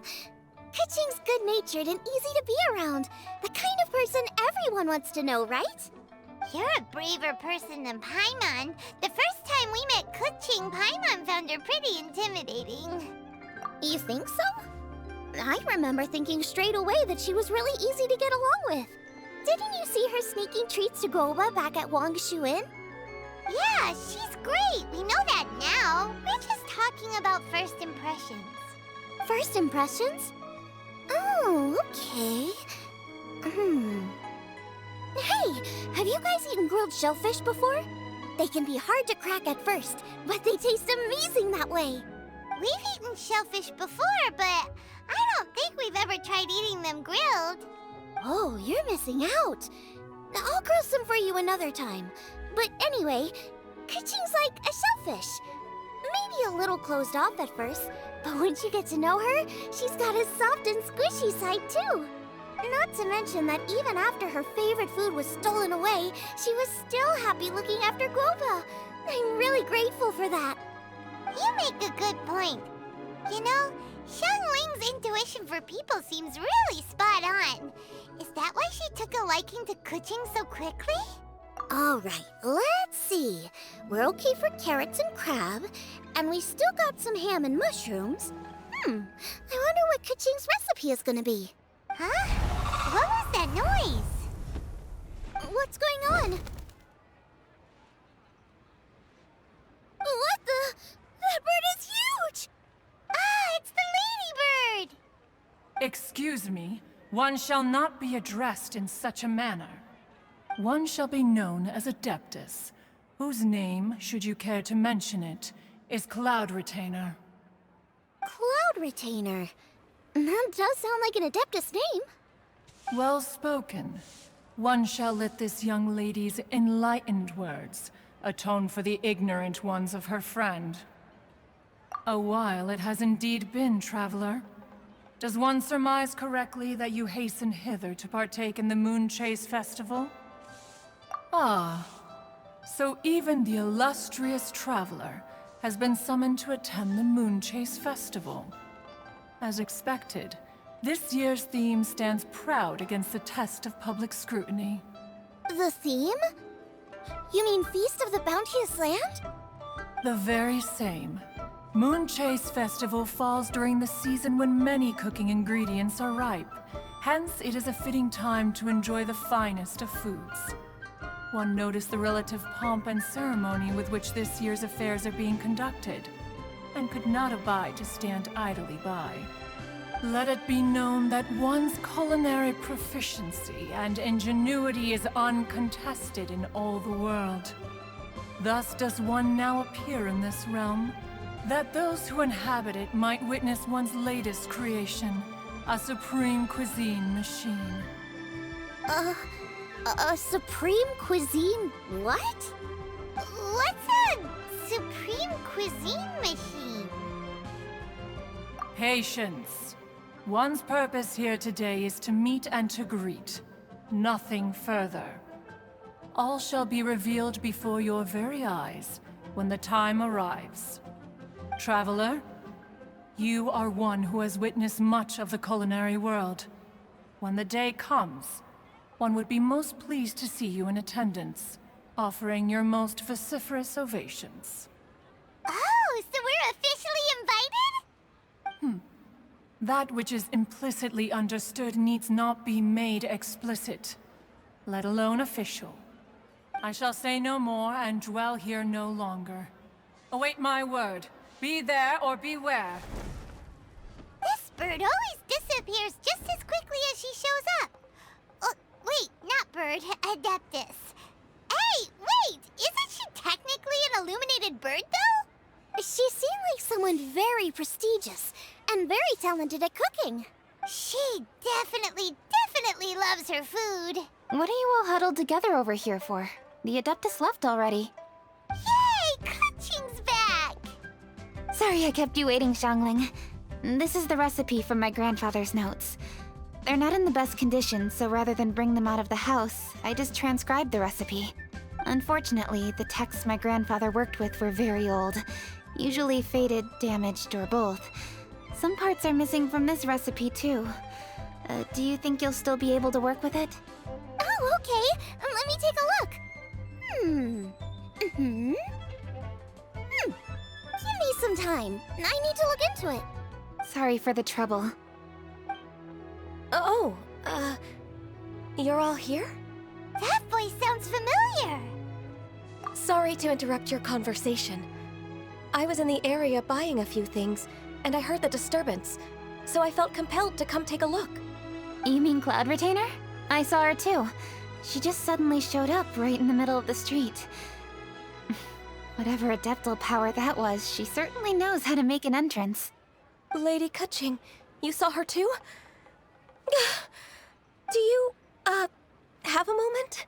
Kuching's good-natured and easy to be around. The kind of person everyone wants to know, right? You're a braver person than Paimon. The first time we met Kuching, Paimon found her pretty intimidating. You think so? I remember thinking straight away that she was really easy to get along with. Didn't you see her sneaking treats to Goba back at Longshu Inn? Yeah, she's great. We know that now. We're just talking about first impressions. First impressions? Oh, okay. Hey, have you guys eaten grilled shellfish before? They can be hard to crack at first, but they taste amazing that way. We've eaten shellfish before, but I don't think we've ever tried eating them grilled. Oh, you're missing out. I'll grill some for you another time. But anyway, Kuching's like a shellfish. Maybe a little closed off at first, but once you get to know her, she's got a soft and squishy side too. Not to mention that even after her favorite food was stolen away, she was still happy looking after Guoba. I'm really grateful for that. You make a good point. You know, Xiangling's intuition for people seems really spot on. Is that why she took a liking to Kuching so quickly? All right, let's see. We're okay for carrots and crab, and we still got some ham and mushrooms. I wonder what Kuching's recipe is gonna be. Huh? What was that noise? What's going on? What the? That bird is huge! Ah, it's the ladybird! Excuse me, one shall not be addressed in such a manner. One shall be known as Adeptus, whose name, should you care to mention it, is Cloud Retainer. Cloud Retainer? That does sound like an Adeptus name. Well spoken. One shall let this young lady's enlightened words atone for the ignorant ones of her friend. A while it has indeed been, traveler. Does one surmise correctly that you hasten hither to partake in the Moonchase festival? Ah, so even the illustrious traveler has been summoned to attend the Moonchase festival. As expected, this year's theme stands proud against the test of public scrutiny. The theme? You mean Feast of the Bounteous Land? The very same. Moonchase Festival falls during the season when many cooking ingredients are ripe. Hence, it is a fitting time to enjoy the finest of foods. One noticed the relative pomp and ceremony with which this year's affairs are being conducted, and could not abide to stand idly by. Let it be known that one's culinary proficiency and ingenuity is uncontested in all the world. Thus does one now appear in this realm, that those who inhabit it might witness one's latest creation, a supreme cuisine machine. A supreme cuisine what? What's a supreme cuisine machine? Patience. One's purpose here today is to meet and to greet. nothing further. All shall be revealed before your very eyes when the time arrives. Traveler, you are one who has witnessed much of the culinary world. When the day comes, one would be most pleased to see you in attendance, offering your most vociferous ovations. Oh, so we're officially invited? That which is implicitly understood needs not be made explicit, let alone official. I shall say no more and dwell here no longer. Await my word. Be there or beware. This bird always disappears just as quickly as she shows up. Wait, not bird, Adeptus. Hey, wait! Isn't she technically an illuminated bird, though? She seemed like someone very prestigious and very talented at cooking. She definitely loves her food. What are you all huddled together over here for? The Adeptus left already. Yay! Kaching's back! Sorry I kept you waiting, Xiangling. This is the recipe from my grandfather's notes. They're not in the best condition, so rather than bring them out of the house, I just transcribed the recipe. Unfortunately, the texts my grandfather worked with were very old. Usually faded, damaged, or both. Some parts are missing from this recipe, too. Do you think you'll still be able to work with it? Oh, okay. Let me take a look. Give me some time. I need to look into it. Sorry for the trouble. You're all here? That voice sounds familiar. Sorry to interrupt your conversation. I was in the area buying a few things, and I heard the disturbance, so I felt compelled to come take a look. You mean Cloud Retainer? I saw her too. She just suddenly showed up right in the middle of the street. Whatever adeptal power that was, she certainly knows how to make an entrance. Lady Kaching, you saw her too? Do you, have a moment?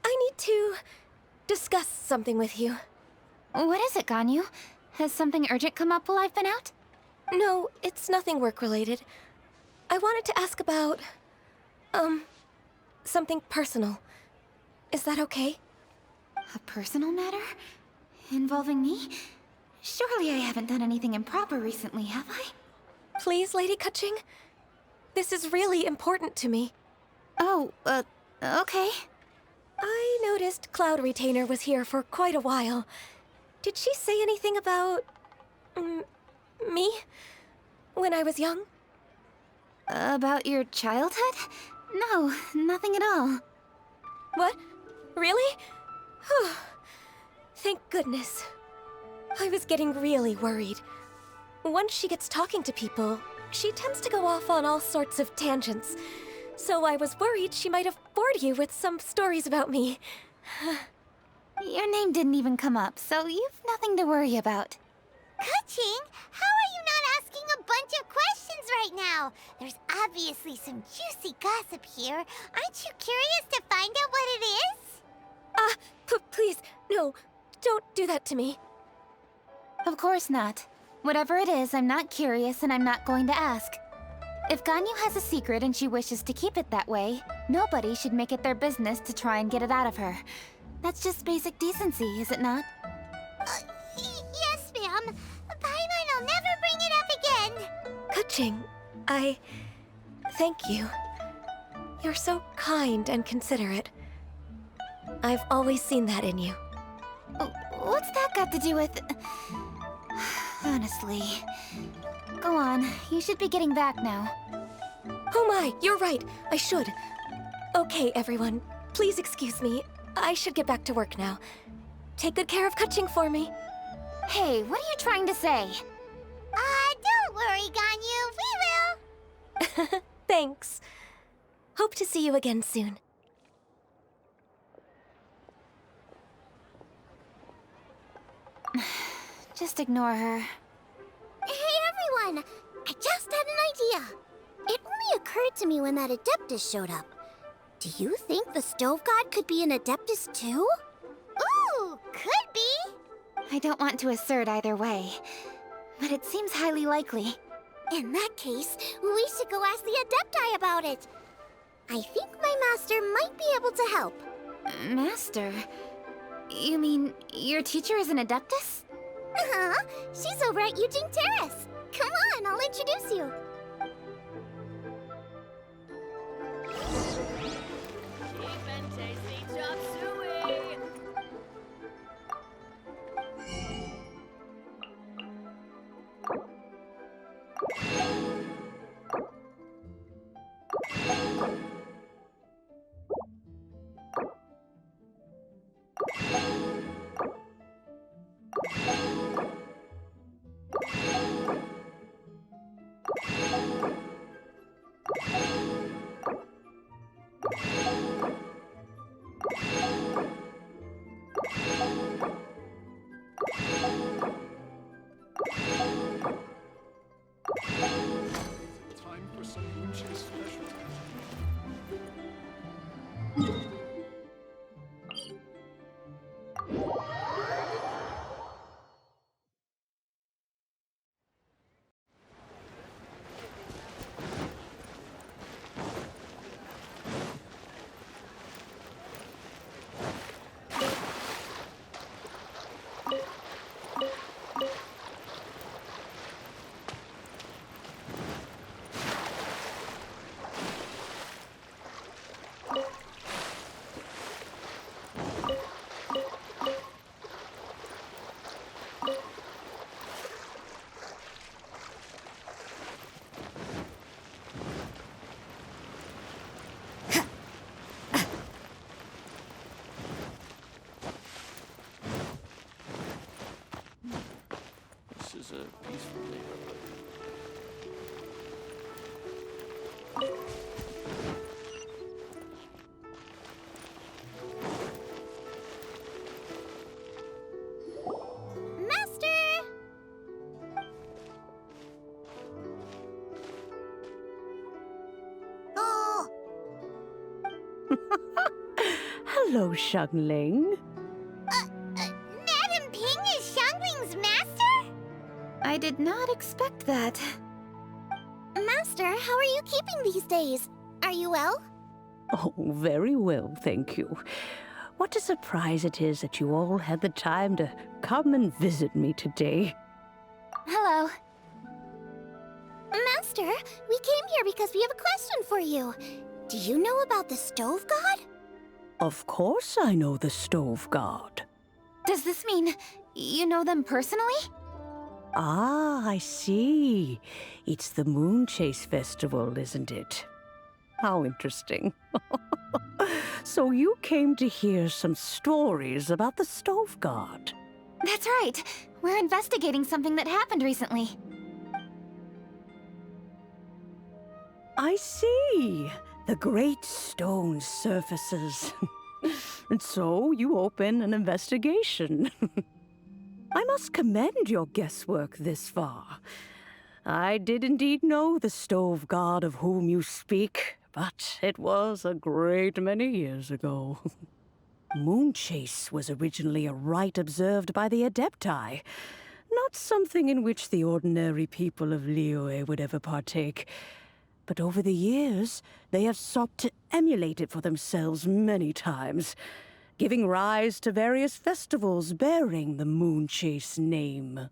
I need to discuss something with you. What is it, Ganyu? Has something urgent come up while I've been out? No, it's nothing work-related. I wanted to ask about, something personal. Is that okay? A personal matter? Involving me? Surely I haven't done anything improper recently, have I? Please, Lady Kaching? This is really important to me. Oh, okay. I noticed Cloud Retainer was here for quite a while. Did she say anything about... me? When I was young? About your childhood? No, nothing at all. What? Really? Whew. Thank goodness. I was getting really worried. Once she gets talking to people, she tends to go off on all sorts of tangents. So I was worried she might have bored you with some stories about me. Your name didn't even come up, so you've nothing to worry about. Kaching, how are you not asking a bunch of questions right now? There's obviously some juicy gossip here. Aren't you curious to find out what it is? Please, no, don't do that to me. Of course not. Whatever it is, I'm not curious and I'm not going to ask. If Ganyu has a secret and she wishes to keep it that way, nobody should make it their business to try and get it out of her. That's just basic decency, is it not? Yes, ma'am. Paimon will never bring it up again. Kaching, thank you. You're so kind and considerate. I've always seen that in you. What's that got to do with... Honestly. Go on, you should be getting back now. Oh my, you're right. I should. Okay, everyone. Please excuse me. I should get back to work now. Take good care of Kaching for me. Hey, what are you trying to say? Don't worry, Ganyu. We will. Thanks. Hope to see you again soon. Just ignore her. Hey, everyone! I just had an idea. It only occurred to me when that Adeptus showed up. Do you think the Stove God could be an Adeptus too? Ooh, could be! I don't want to assert either way, but it seems highly likely. In that case, we should go ask the Adepti about it. I think my master might be able to help. Master? You mean your teacher is an Adeptus? Uh-huh. She's over at Eugene Terrace. Come on, I'll introduce you. Time for some Moonchase special. This is a peaceful neighborhood. Master! Oh! Hello, Xiangling. Madam Ping is Xiangling's master? I did not expect that. Master, how are you keeping these days? Are you well? Oh, very well, thank you. What a surprise it is that you all had the time to come and visit me today. Hello. Master, we came here because we have a question for you. Do you know about the Stove God? Of course I know the Stove God. Does this mean you know them personally? Ah, I see. It's the Moonchase Festival, isn't it? How interesting. So you came to hear some stories about the Stove God. That's right. We're investigating something that happened recently. I see. The great stone surfaces. And so you open an investigation. I must commend your guesswork this far. I did indeed know the Stove God of whom you speak, but it was a great many years ago. Moonchase was originally a rite observed by the Adepti, not something in which the ordinary people of Liyue would ever partake. But over the years, they have sought to emulate it for themselves many times, giving rise to various festivals bearing the Moonchase name.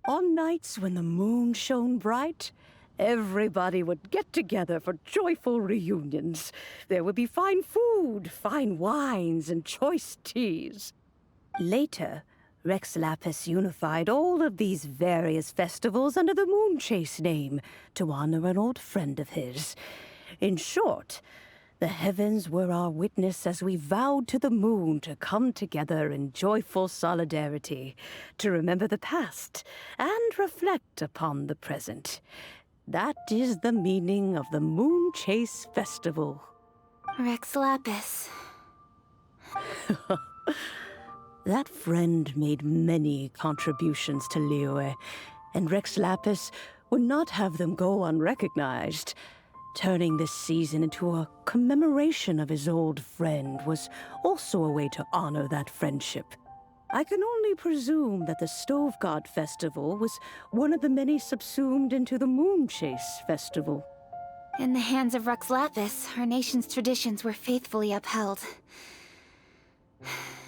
On nights when the moon shone bright, everybody would get together for joyful reunions. There would be fine food, fine wines, and choice teas. Later, Rex Lapis unified all of these various festivals under the Moonchase name to honor an old friend of his. In short, the heavens were our witness as we vowed to the moon to come together in joyful solidarity, to remember the past and reflect upon the present. That is the meaning of the Moonchase Festival. Rex Lapis. That friend made many contributions to Liyue, and Rex Lapis would not have them go unrecognized. Turning this season into a commemoration of his old friend was also a way to honor that friendship. I can only presume that the Stove God Festival was one of the many subsumed into the Moonchase Festival. In the hands of Rux Lapis, our nation's traditions were faithfully upheld.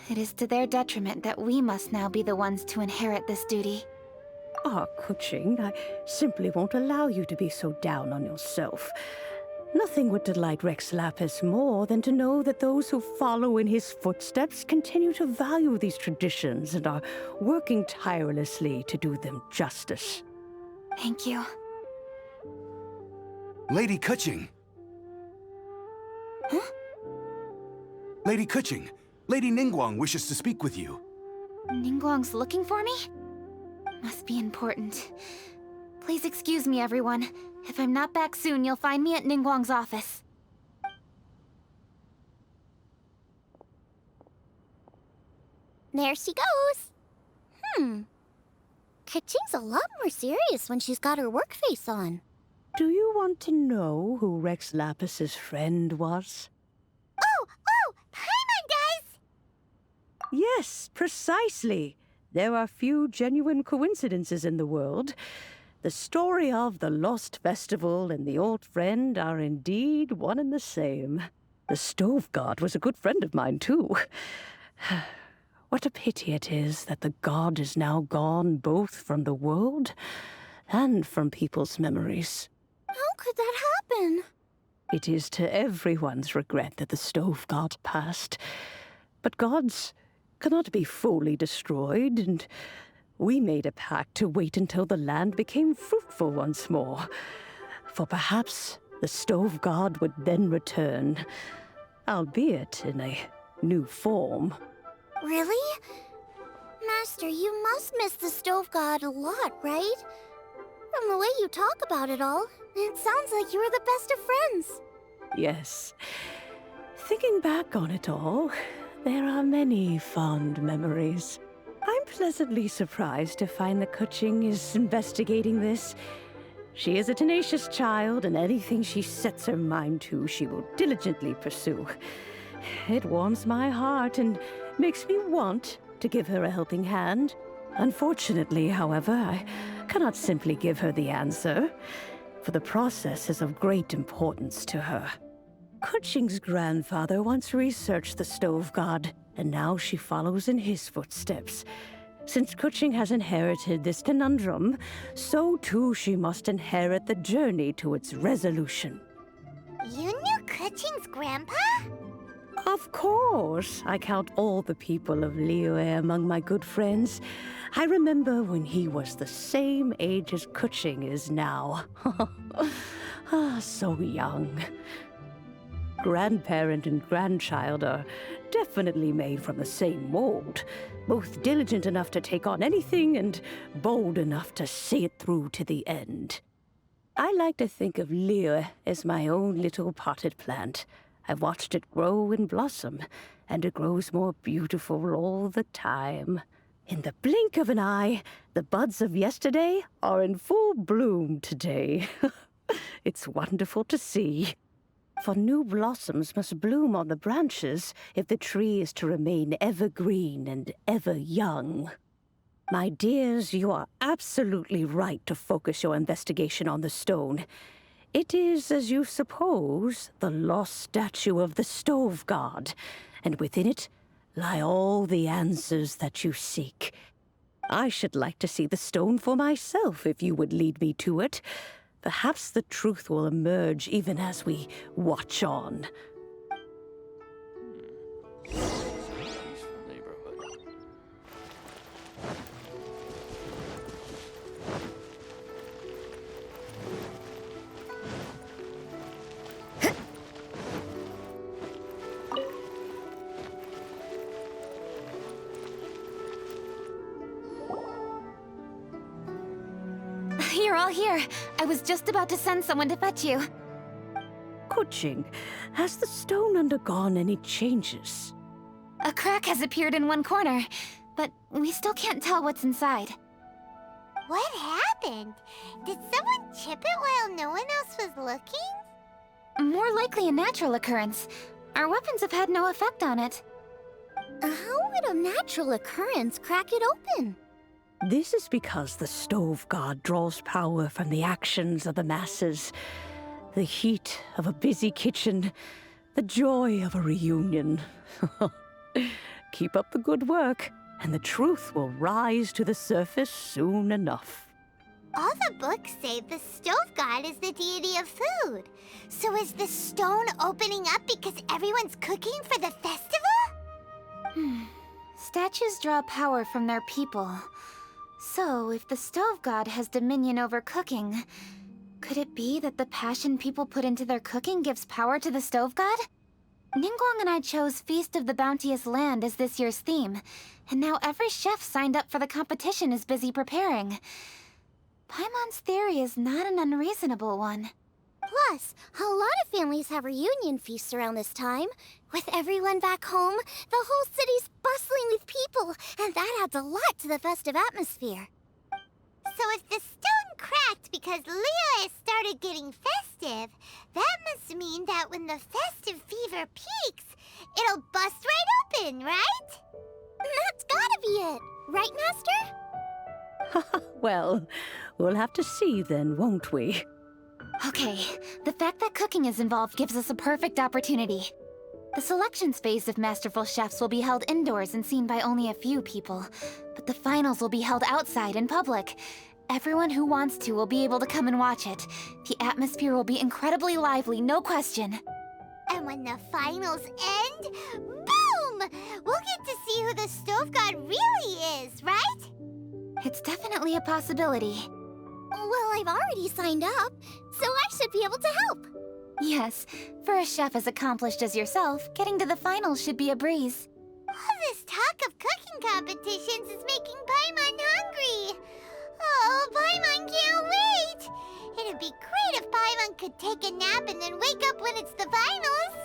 It is to their detriment that we must now be the ones to inherit this duty. Ah, Kuching, I simply won't allow you to be so down on yourself. Nothing would delight Rex Lapis more than to know that those who follow in his footsteps continue to value these traditions and are working tirelessly to do them justice. Thank you. Lady Kuching! Huh? Lady Kuching, Lady Ningguang wishes to speak with you. Ningguang's looking for me? Must be important. Please excuse me, everyone. If I'm not back soon, you'll find me at Ningguang's office. There she goes. Kuching's a lot more serious when she's got her work face on. Do you want to know who Rex Lapis's friend was? Oh! Paimon, guys! Yes, precisely. There are few genuine coincidences in the world. The story of the Lost Festival and the old friend are indeed one and the same. The Stove God was a good friend of mine, too. What a pity it is that the god is now gone both from the world and from people's memories. How could that happen? It is to everyone's regret that the Stove God passed. But gods cannot be fully destroyed, and we made a pact to wait until the land became fruitful once more. For perhaps the Stove God would then return, albeit in a new form. Really? Master, you must miss the Stove God a lot, right? From the way you talk about it all, it sounds like you were the best of friends. Yes. Thinking back on it all, there are many fond memories. I'm pleasantly surprised to find that Kuching is investigating this. She is a tenacious child, and anything she sets her mind to, she will diligently pursue. It warms my heart and makes me want to give her a helping hand. Unfortunately, however, I cannot simply give her the answer, for the process is of great importance to her. Kuching's grandfather once researched the Stove God, and now she follows in his footsteps. Since Kuching has inherited this conundrum, so too she must inherit the journey to its resolution. You knew Kuching's grandpa? Of course. I count all the people of Liyue among my good friends. I remember when he was the same age as Kuching is now. So young. Grandparent and grandchild are definitely made from the same mold. Both diligent enough to take on anything and bold enough to see it through to the end. I like to think of Liyue as my own little potted plant. I've watched it grow and blossom, and it grows more beautiful all the time. In the blink of an eye, the buds of yesterday are in full bloom today. It's wonderful to see. For new blossoms must bloom on the branches if the tree is to remain evergreen and ever young. My dears, you are absolutely right to focus your investigation on the stone. It is, as you suppose, the lost statue of the Stove God, and within it lie all the answers that you seek. I should like to see the stone for myself if you would lead me to it. Perhaps the truth will emerge even as we watch on. You're all here. I was just about to send someone to fetch you. Kuching, has the stone undergone any changes? A crack has appeared in one corner, but we still can't tell what's inside. What happened? Did someone chip it while no one else was looking? More likely a natural occurrence. Our weapons have had no effect on it. How would a natural occurrence crack it open? This is because the Stove God draws power from the actions of the masses. The heat of a busy kitchen, the joy of a reunion. Keep up the good work, and the truth will rise to the surface soon enough. All the books say the stove god is the deity of food. So is the stone opening up because everyone's cooking for the festival? Statues draw power from their people. So, if the stove god has dominion over cooking, could it be that the passion people put into their cooking gives power to the stove god? Ningguang and I chose Feast of the Bounteous Land as this year's theme, and now every chef signed up for the competition is busy preparing. Paimon's theory is not an unreasonable one. Plus, a lot of families have reunion feasts around this time. With everyone back home, the whole city's bustling with people, and that adds a lot to the festive atmosphere. So if the stone cracked because Leo started getting festive, that must mean that when the festive fever peaks, it'll bust right open, right? That's gotta be it, right, Master? Well, we'll have to see then, won't we? Okay, the fact that cooking is involved gives us a perfect opportunity. The selections phase of Masterful Chefs will be held indoors and seen by only a few people, but the finals will be held outside in public. Everyone who wants to will be able to come and watch it. The atmosphere will be incredibly lively, no question. And when the finals end, boom! We'll get to see who the stove god really is, right? It's definitely a possibility. Well, I've already signed up, so I should be able to help. Yes, for a chef as accomplished as yourself, getting to the finals should be a breeze. All this talk of cooking competitions is making Paimon hungry. Oh, Paimon can't wait! It'd be great if Paimon could take a nap and then wake up when it's the finals.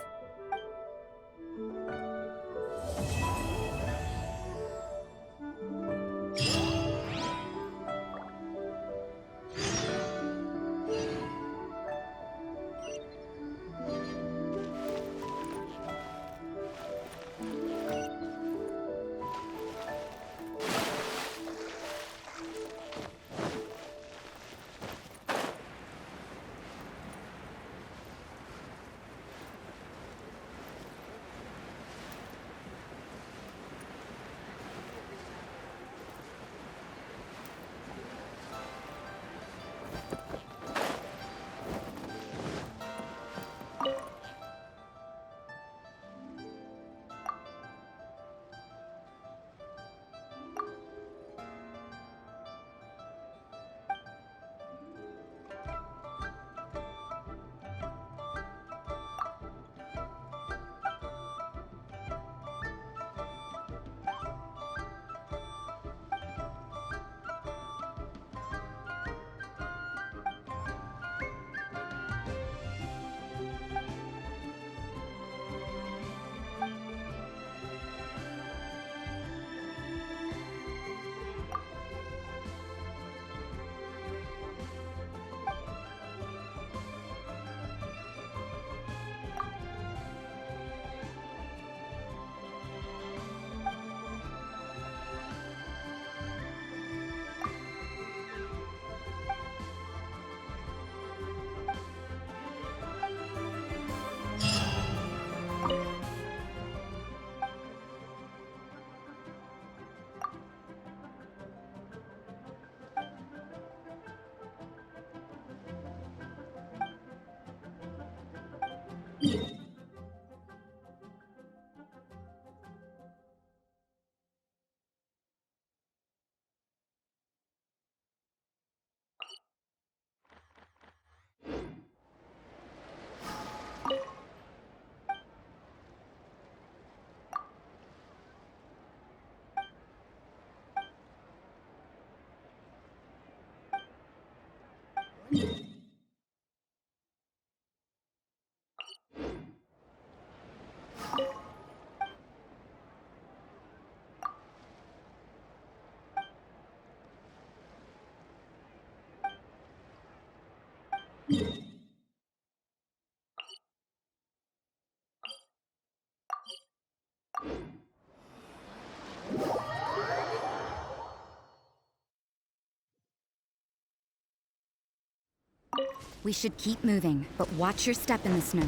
We should keep moving, but watch your step in the snow.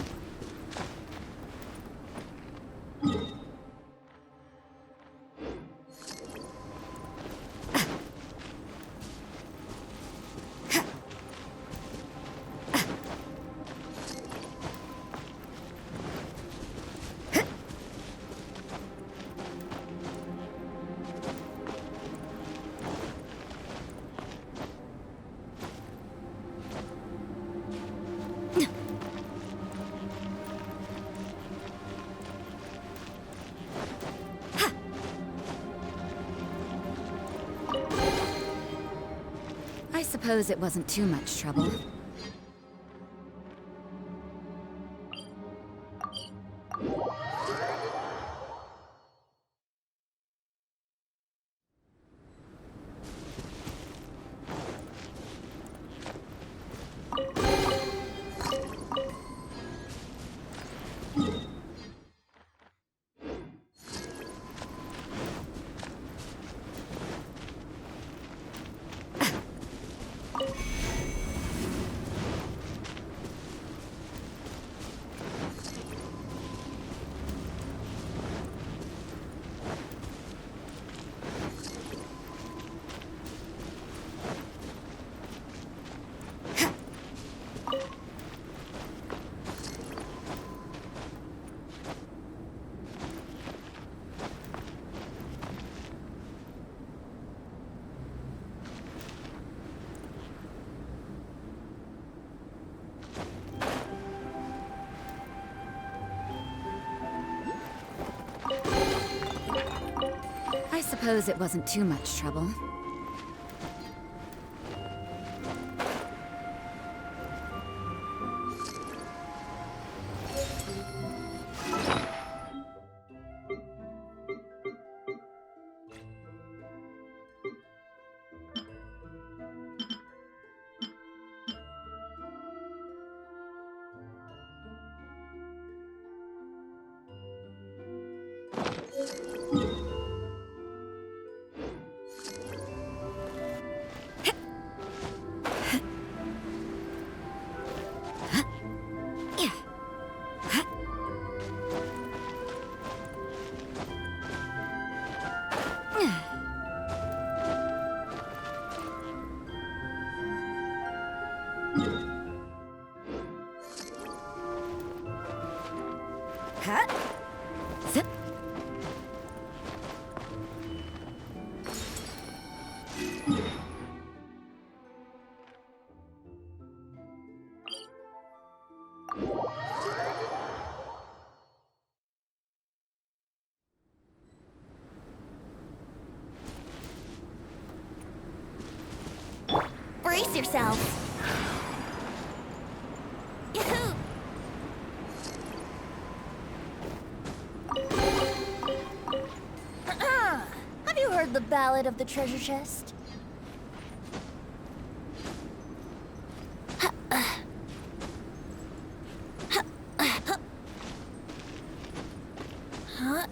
I suppose it wasn't too much trouble. I suppose it wasn't too much trouble. Zip. Brace yourself. Yahoo! Have you heard the Ballad of the Treasure Chest? Huh?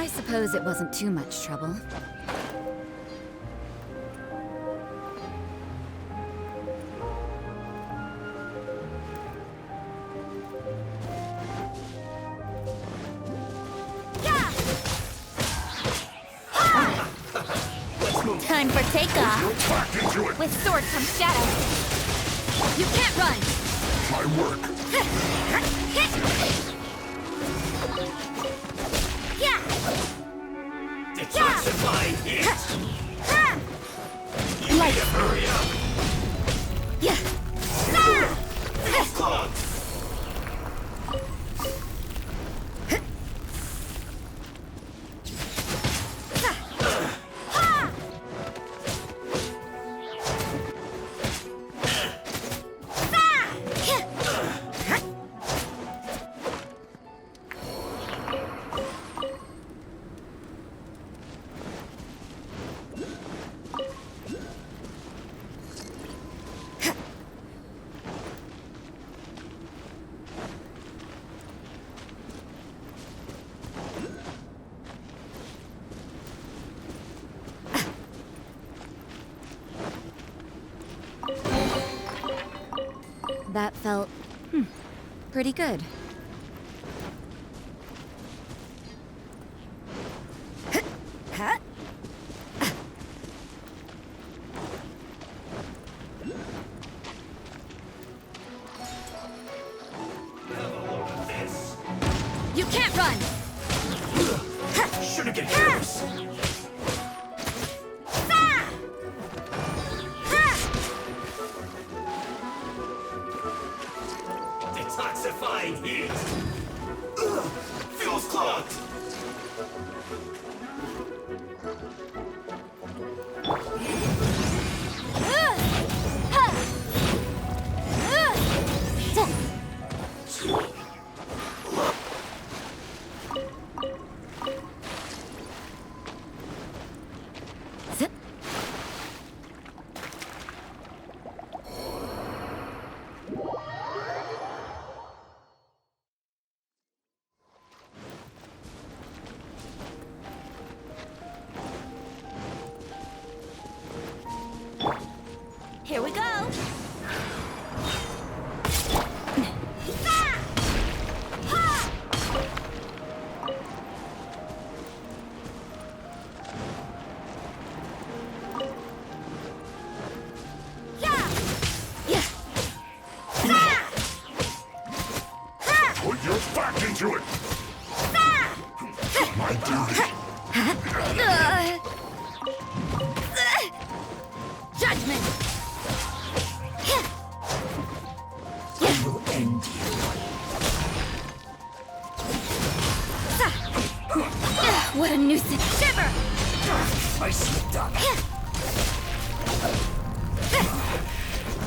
I suppose it wasn't too much trouble. Time for takeoff. With sword comes shadow. You can't run! My work. Yeah! Detoxifying heat! Like Hurry up! Yeah! Clogs! That felt pretty good. You can't run! Shouldn't get nervous. Detoxifying heat! Fuel's clogged! Zip. Here we go! Put your back into it. My duty. Judgment! I will end you. What a nuisance! Shiver! I slipped up.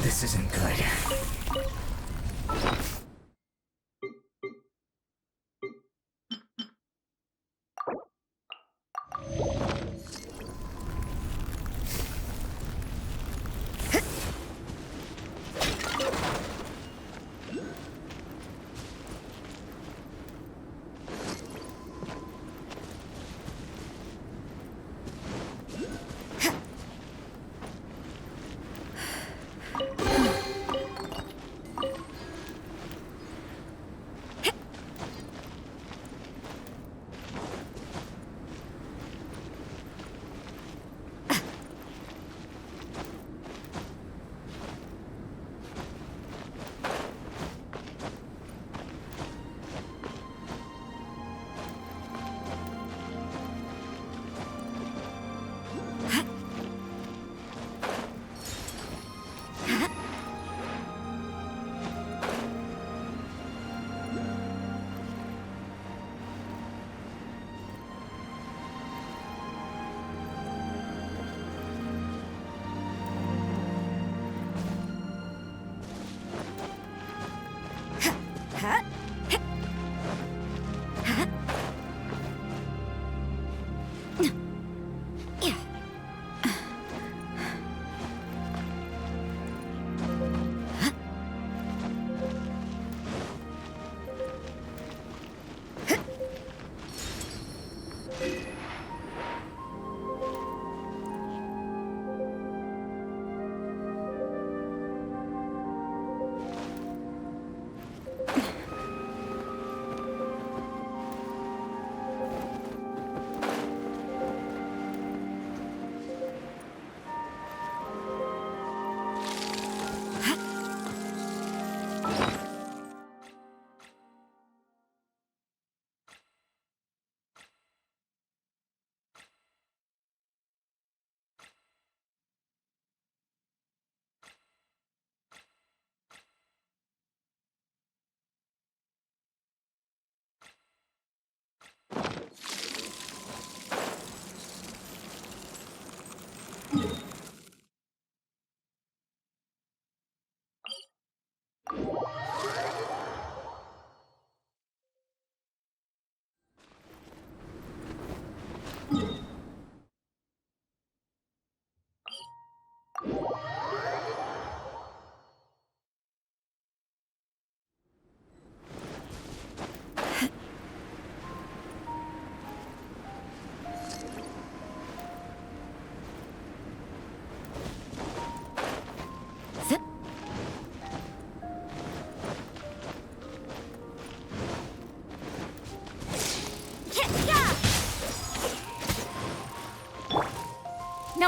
This isn't good.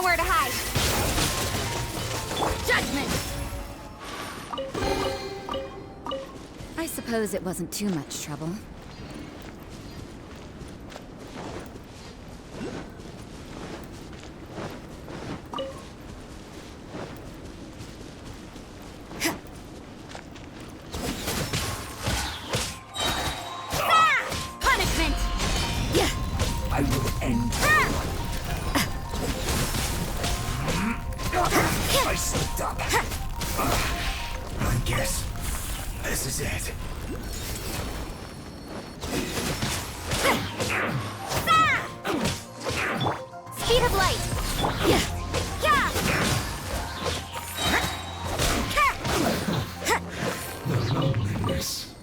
nowhere to hide. Judgment! I suppose it wasn't too much trouble. Punishment! Yeah. I will end. I slipped up. I guess this is it. Speed of light. Yeah. Yeah. The loneliness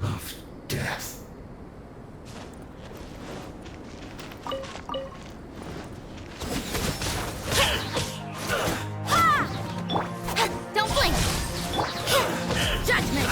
of death. Don't blink. Judgment!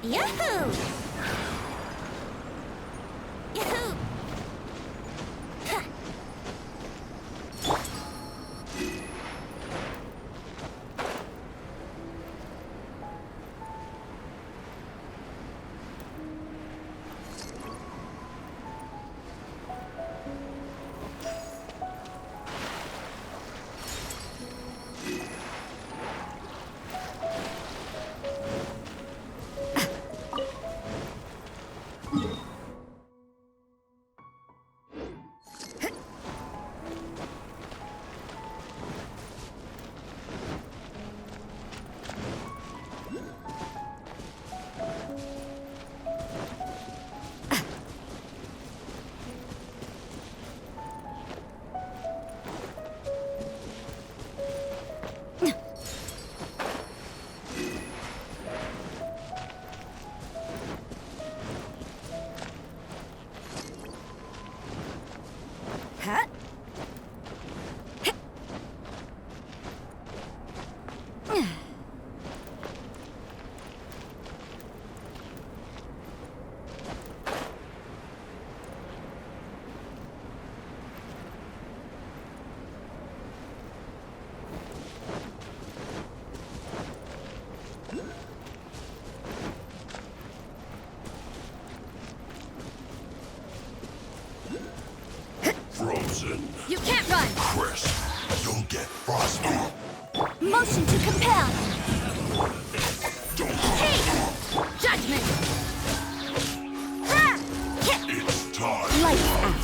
Yahoo! Yahoo! Frozen. You can't run! Chris, you'll get frostbite. Motion to compel. Hey! Judgment! It's time. Light out.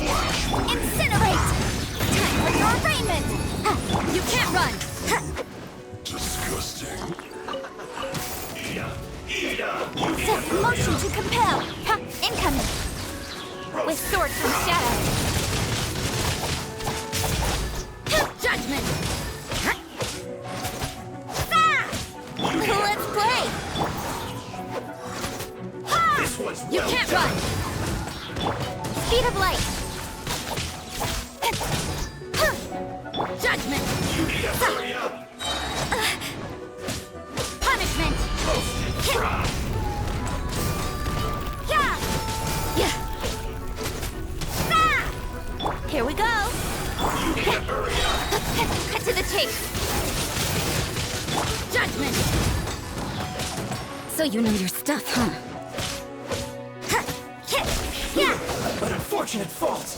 Incinerate. Time for your arraignment. You can't run! Disgusting. Set motion to compel. Incoming. With sword from shadow. Judgment! Let's play. You can't run! Speed of light. Judgment! Punishment! Yeah. Yeah! Here we go. Cut to the chase. Judgment! So you know your stuff, huh? Yeah. An unfortunate fault.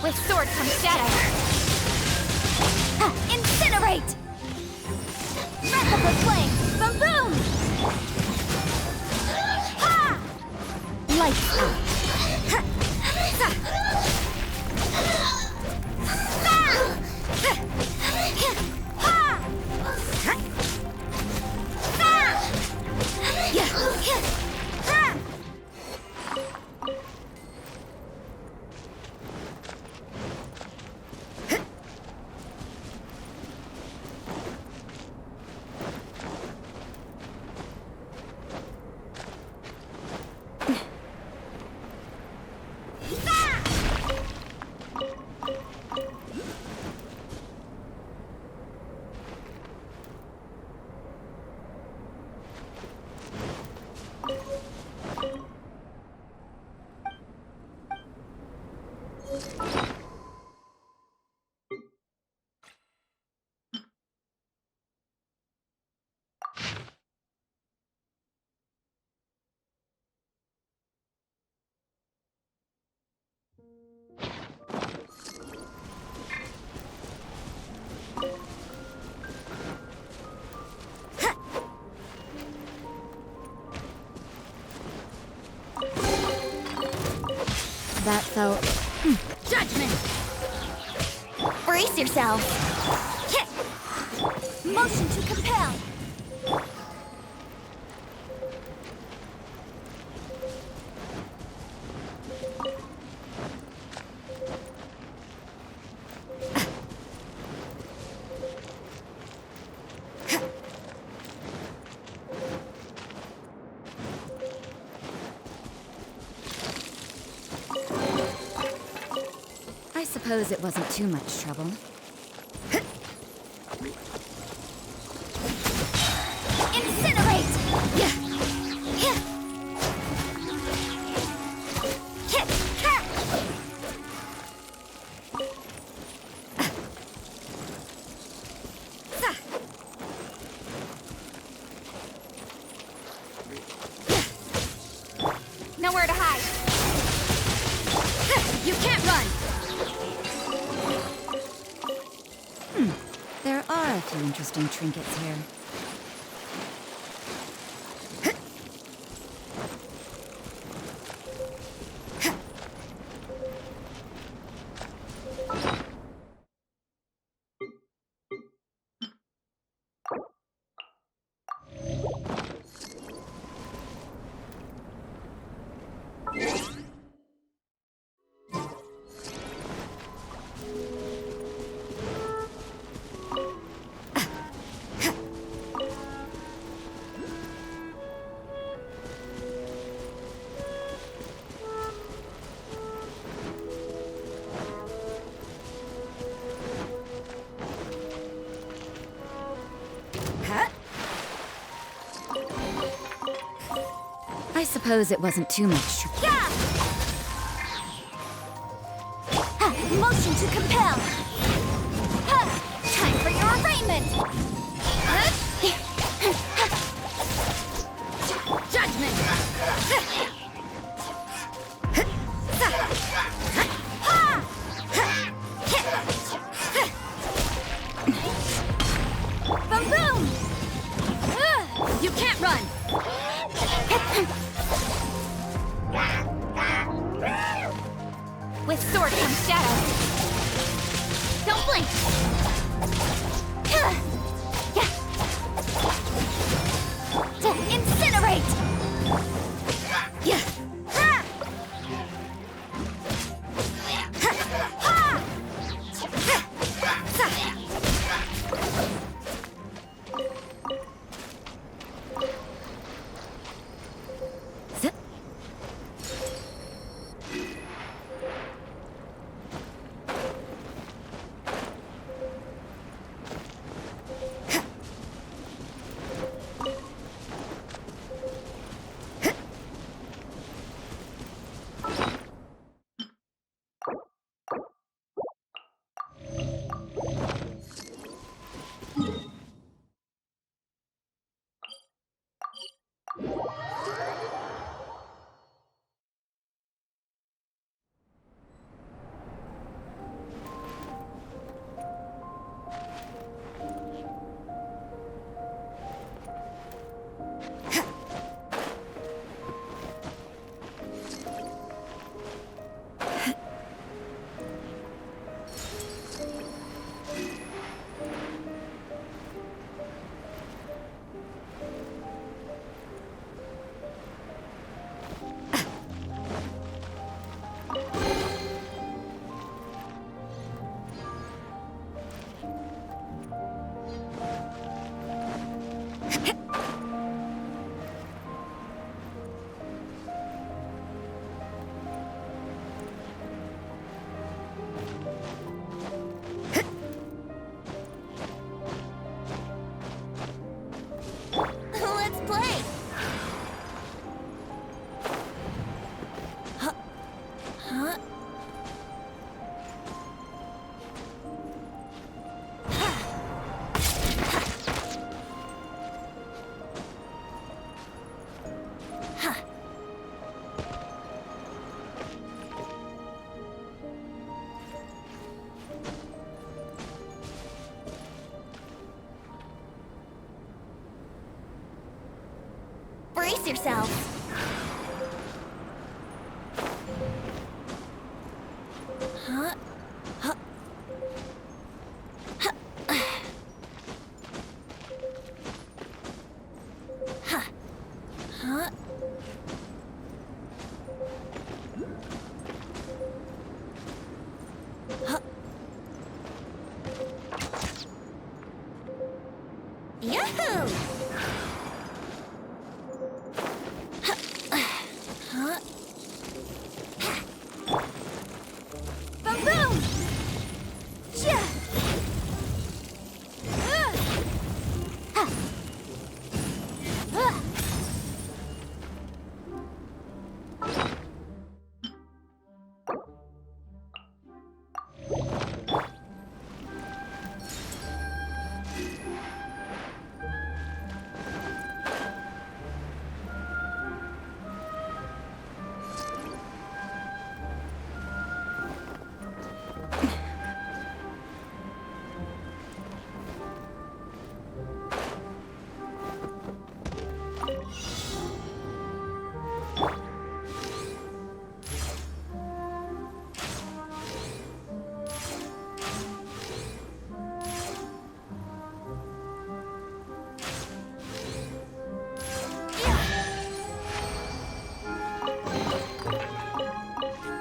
With sword comes shadow. Incinerate! Wrap up with flame! Boom boom! Ha! Lights out. Ha! Sa! Sa! Ha! Sa! Yeah! Ha! That felt... Judgment! Brace yourself! Kick! Motion to compel! I suppose it wasn't too much trouble. Incinerate! Yeah! Yeah! Kick! Ha! Sa! Yeah! Nowhere to hide! You can't run! There are a few interesting trinkets here. I suppose it wasn't too much trouble. Yeah! Motion to compel! Time for your arraignment! Judgment! Boom boom! You can't run! With sword comes shadow. Don't blink! Incinerate! Yeah! Brace yourself. Huh? Huh? Huh? Huh? Huh? Huh? Yahoo! Huh? Boom boom! Chia! Ha!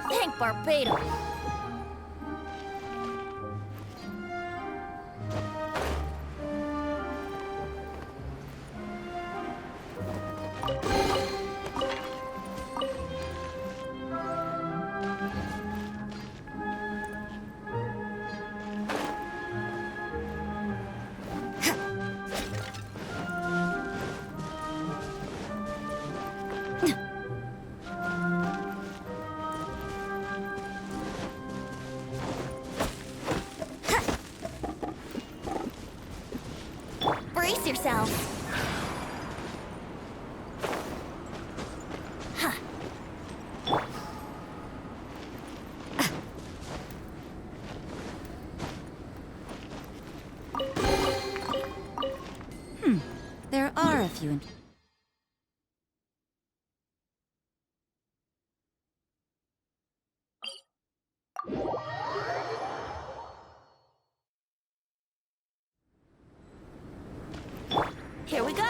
Thank Barbados. Brace yourself. Huh. There are a few. Here we go.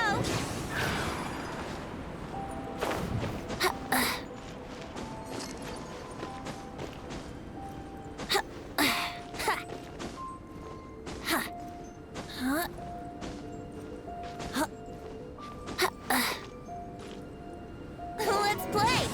Huh? Let's play.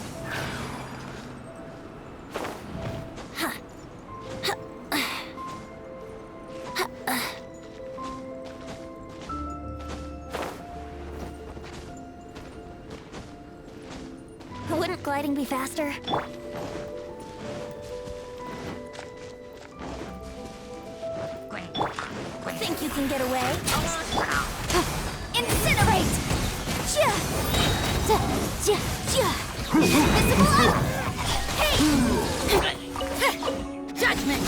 Wouldn't gliding be faster? Think you can get away? Incinerate! Invisible up! Hey! Judgment!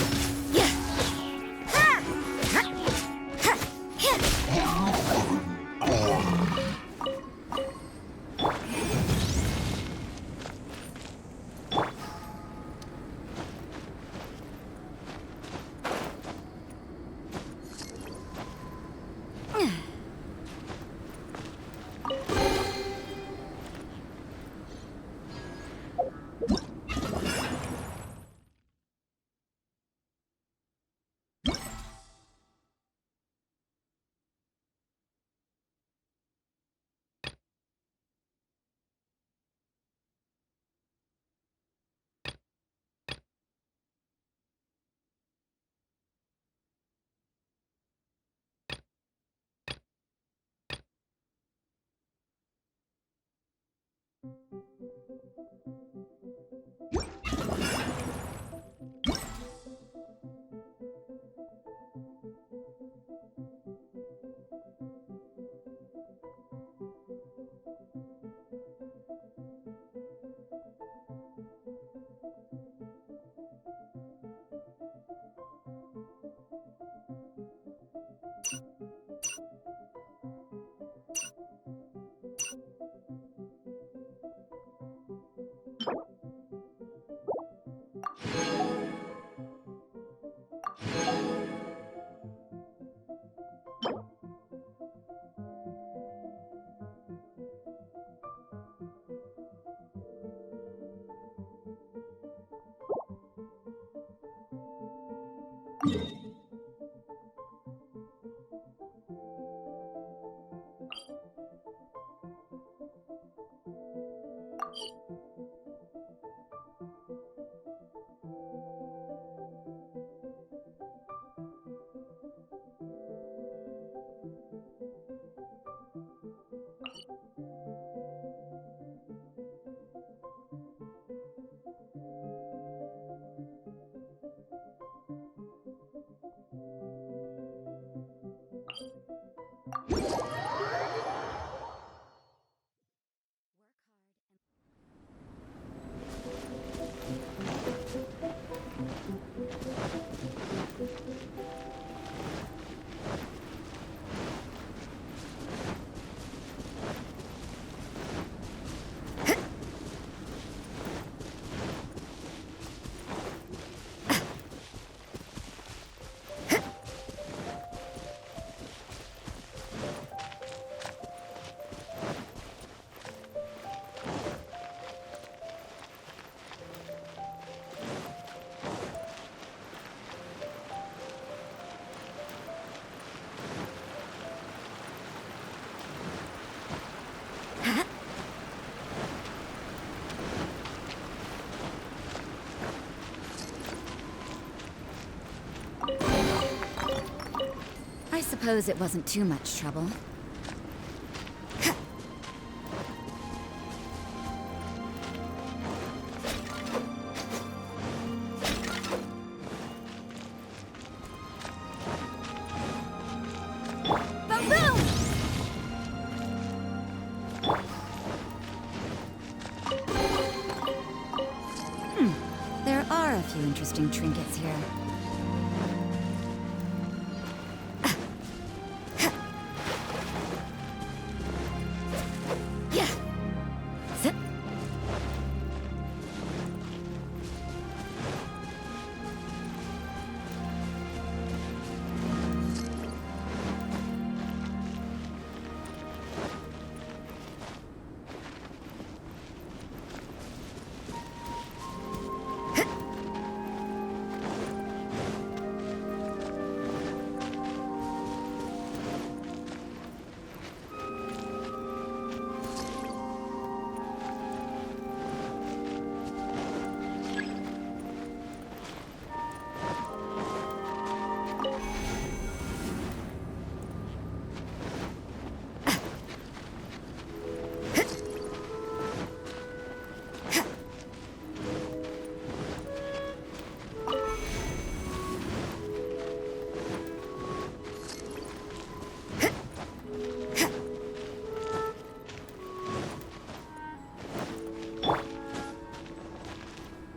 I suppose it wasn't too much trouble. There are a few interesting trinkets here.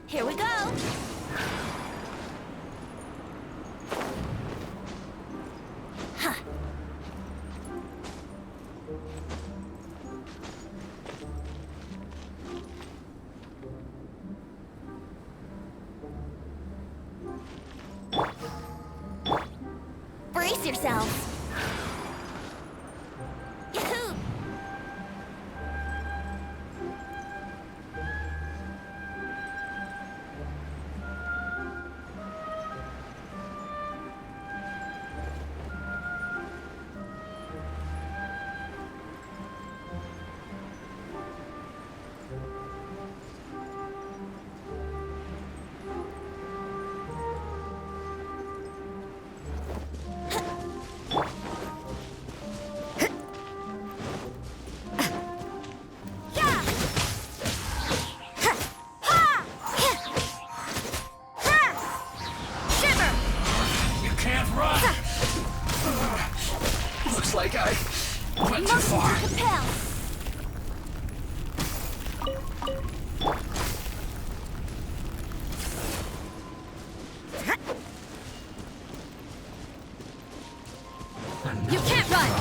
Here we go! Brace yourselves! Yahoo! Like I went too far. You can't run!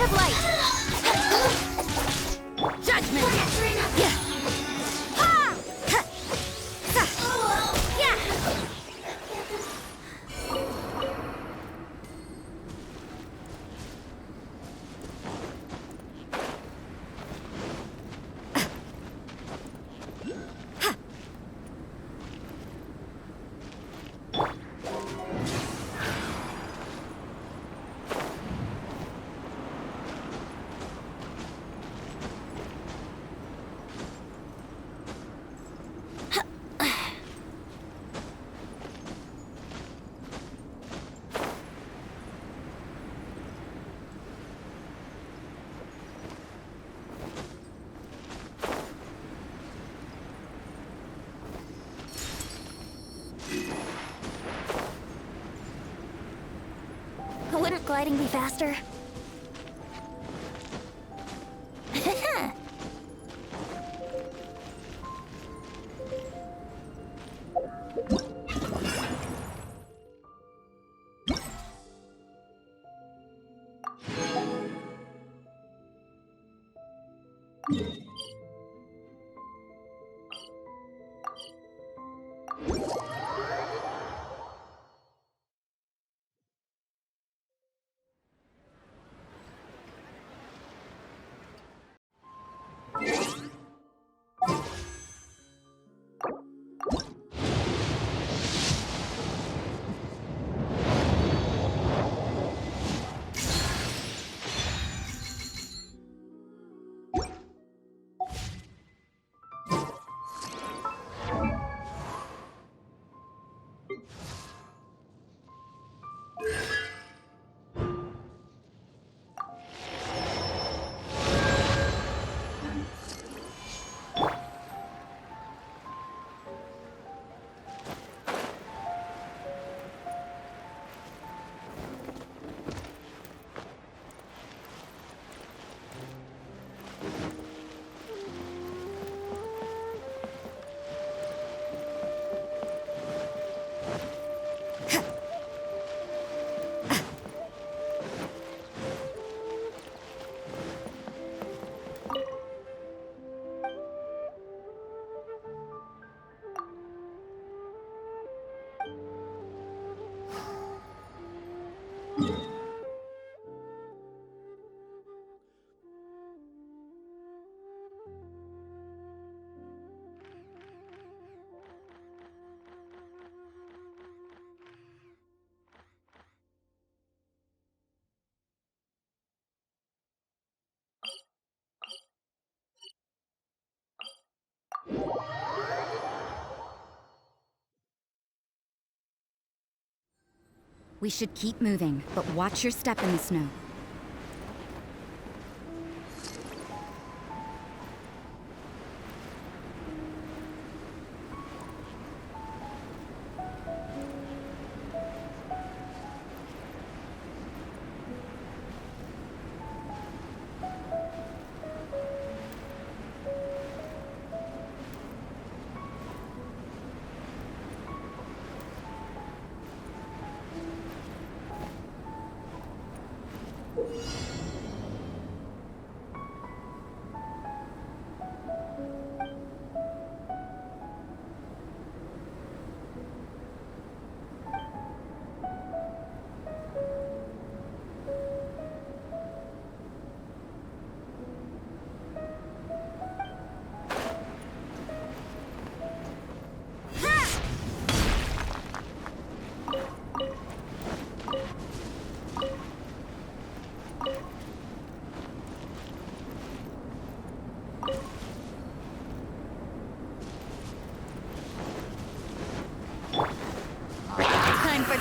of light! Judgment! Yeah. Ha! Ha! Yeah! Wouldn't gliding be faster? We should keep moving, but watch your step in the snow.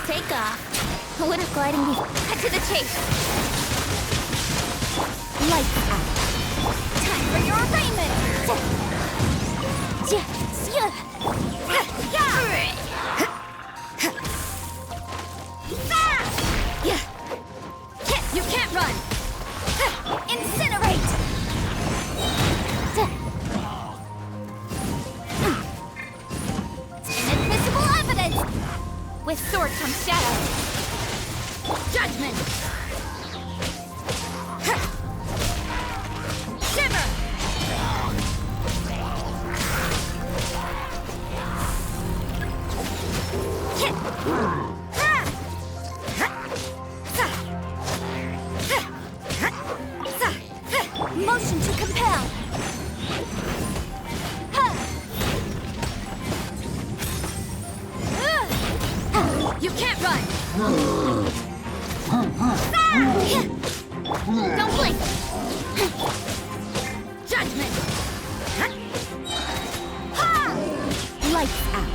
Takeoff. Wouldn't gliding be... Cut to the chase. Lights out. Time for your arraignment. You can't run. Incinerate. Inadmissible evidence. With sword comes shadow. Judgment! compel! You can't run! Don't blink! Judgment! Lights out.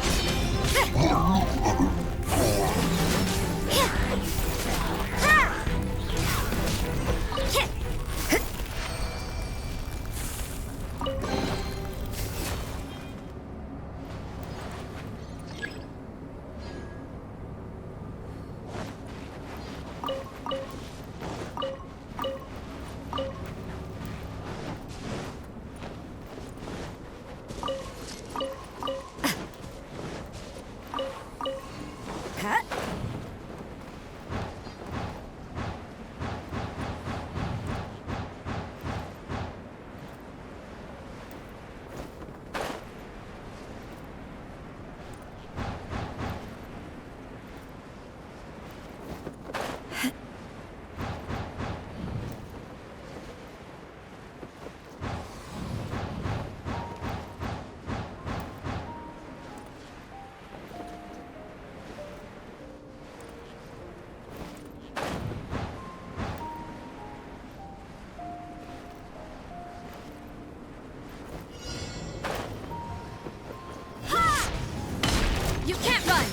You can't run!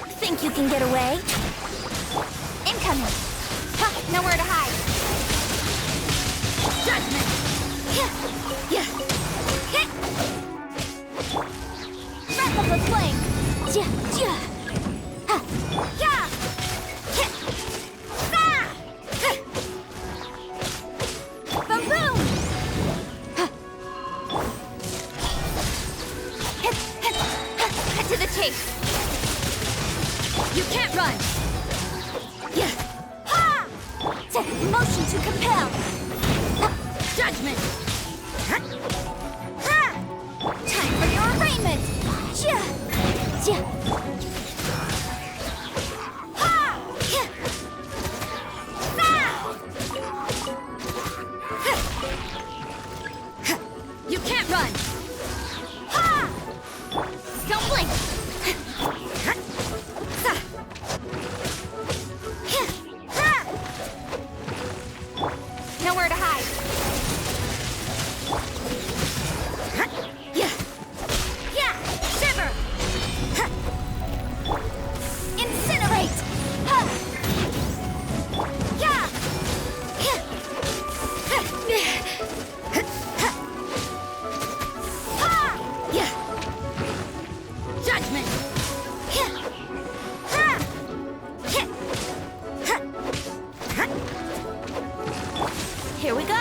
Think you can get away? Incoming! Ha! Nowhere to hide! Judgment! Wrap up the flame! Ha! Ya! Boom boom! To the chase! You can't run! Ha! Motion to compel! Judgment! Time for your arraignment! You can't run! Don't blink! Nowhere to hide! Shiver! Incinerate! Judgment! Here we go!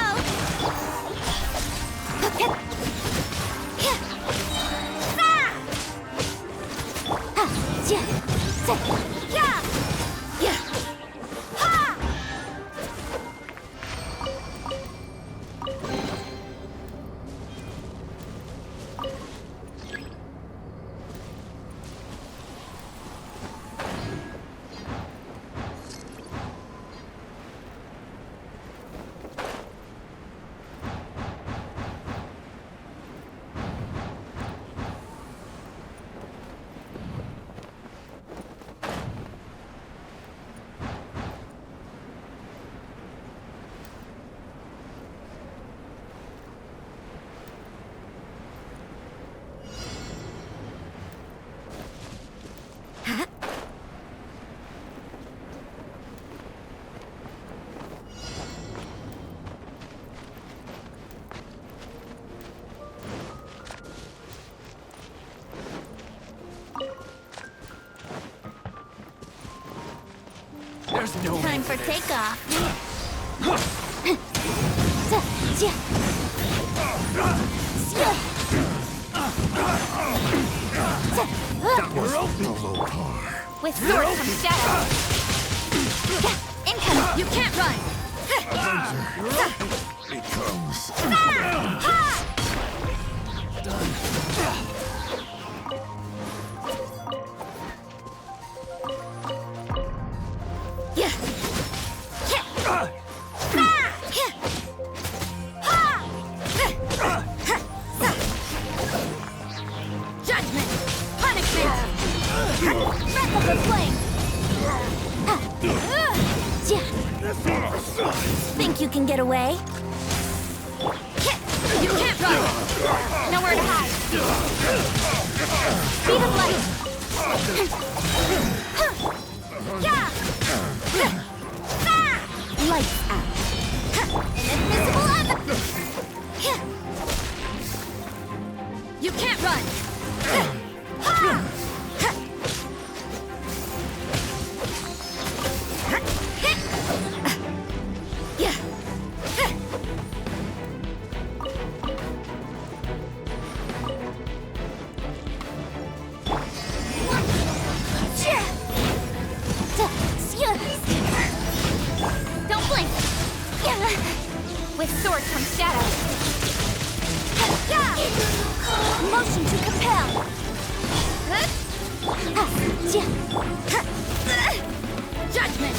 There's no Time for takeoff. With sword comes shadow. Incoming! You can't run! It comes. Think you can get away? You can't run! Nowhere to hide. Speed of light. Yeah. Lights out. Invisible evidence. You can't run! Don't blink. With sword comes shadow. Motion to compel. Judgment!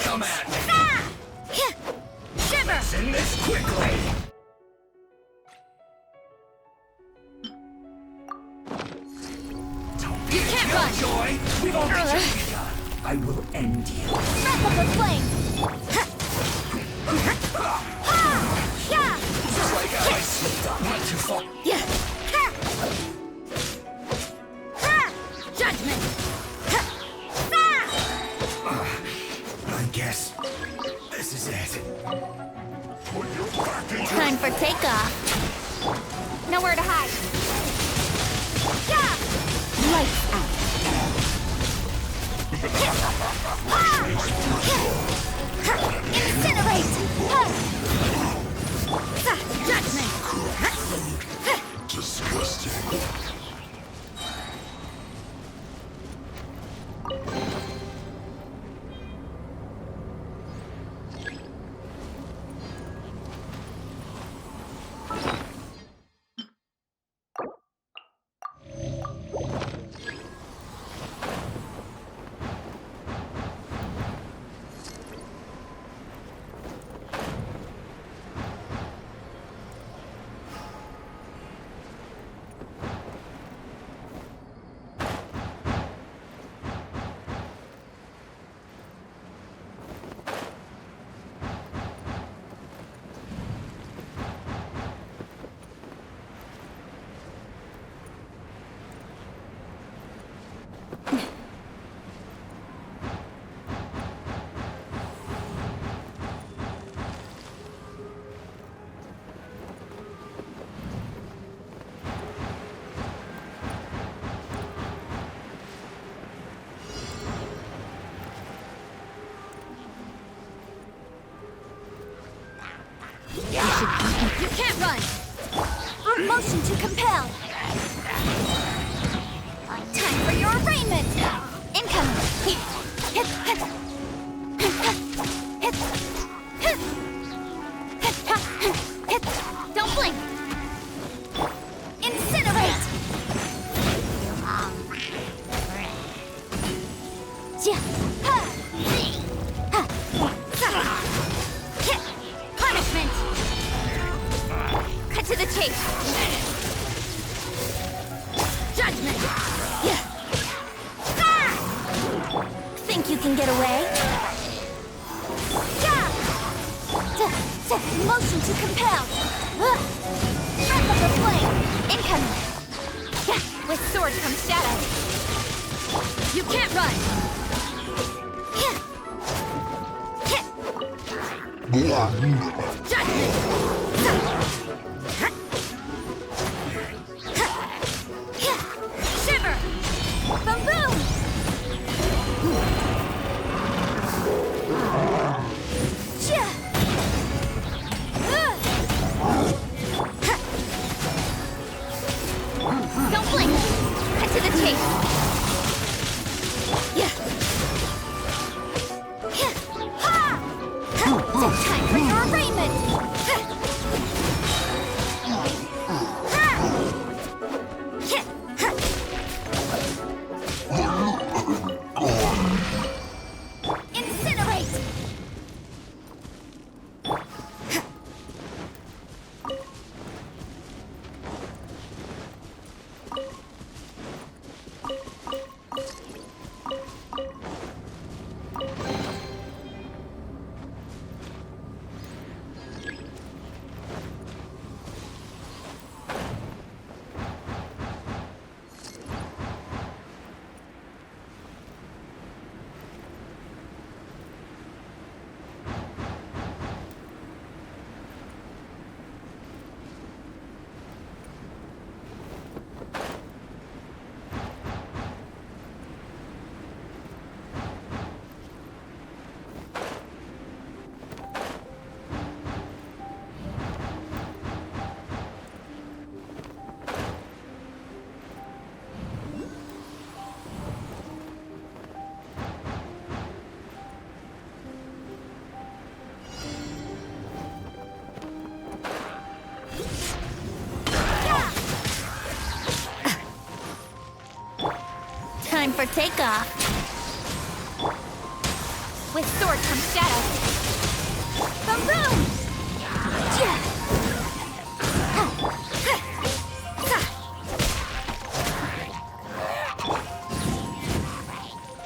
Come at me! Shiver! Send this quickly! You can't run! Joy! We've only just begun! I will end you! Wrap up the flame! Just like how I slipped up not too far! Judgment! I guess this is it. Time for takeoff. Nowhere to hide. Lights out. Incinerate! Judgment! Disgusting. You can't run! Motion to compel. Time for your arraignment. Incoming. Don't blink. Incinerate. Motion to compel. Breath of the flame. Incoming. With sword comes shadow. You can't run! Shiver! Boom boom! Don't blink! Cut to the chase! Time for your arraignment! Incinerate! Time for takeoff. With sword comes shadow. Boom boom!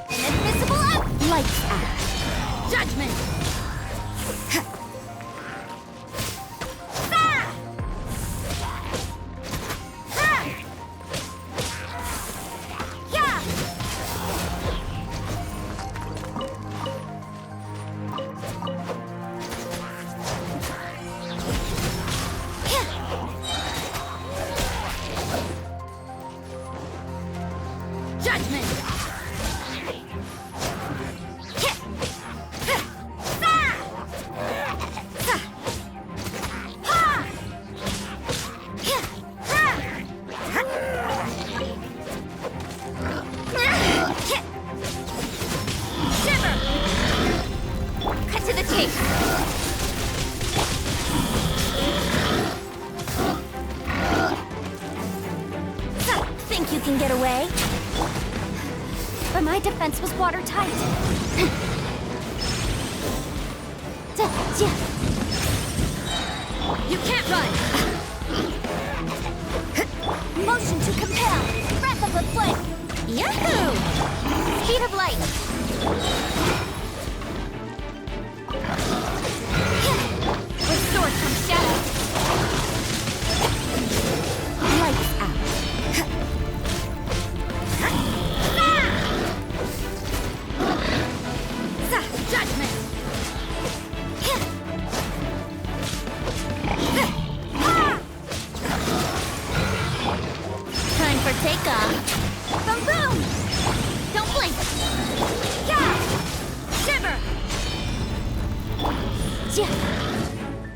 Inadmissible up! Lights out. Judgment! Think you can get away? But my defense was watertight. You can't run! Motion to compel. Breath of the flame. Yahoo! Speed of light. With sword comes shadow. Lights out. Judgment! Time for takeoff. Boom boom! Don't blink. Yeah! Shiver!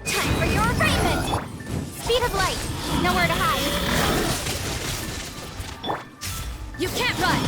Time for your arraignment! Speed of light. Nowhere to hide. You can't run!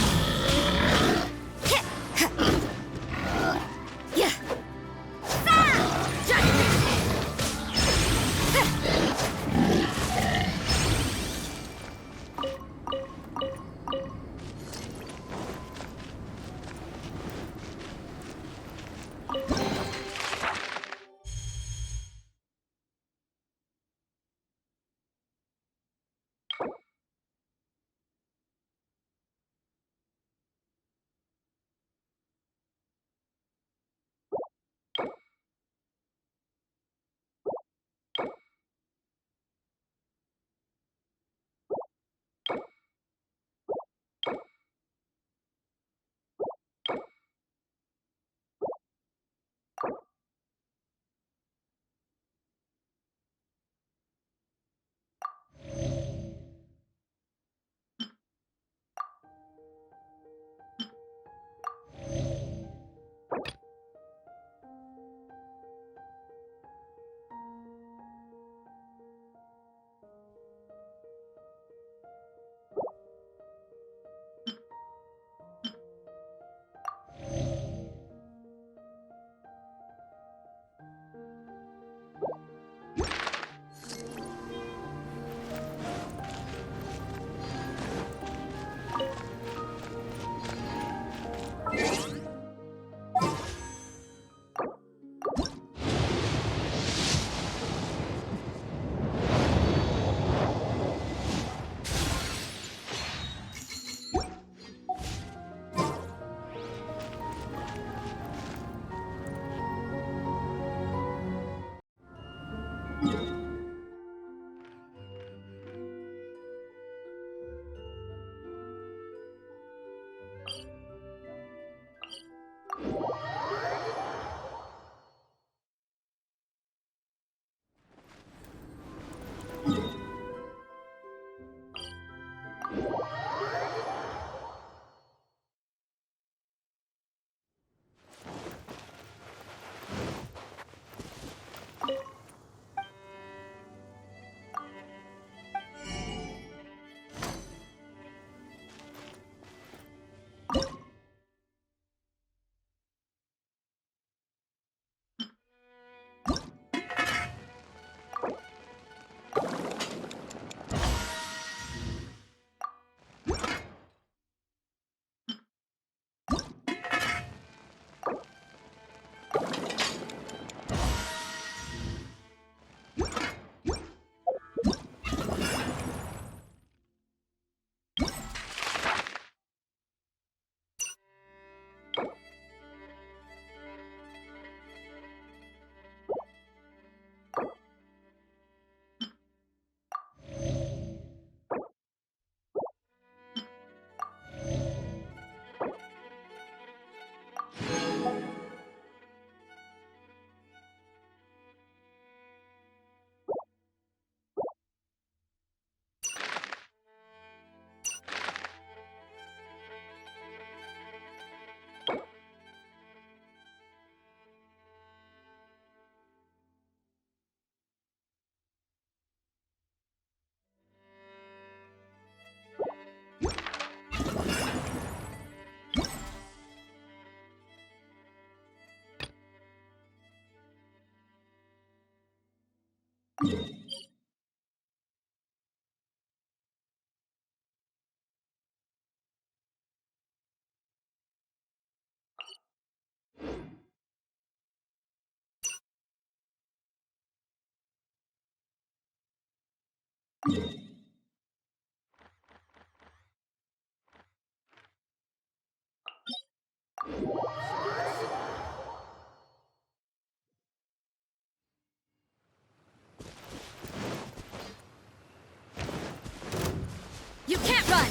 You can't run!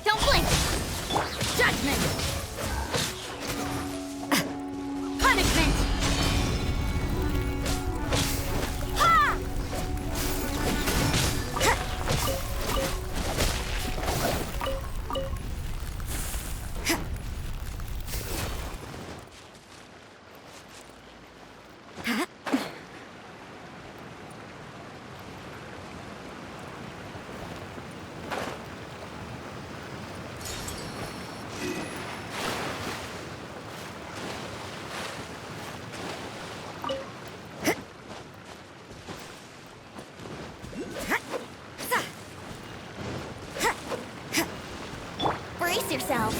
Don't blink! Judgment! Punishment! Ha! Brace yourself.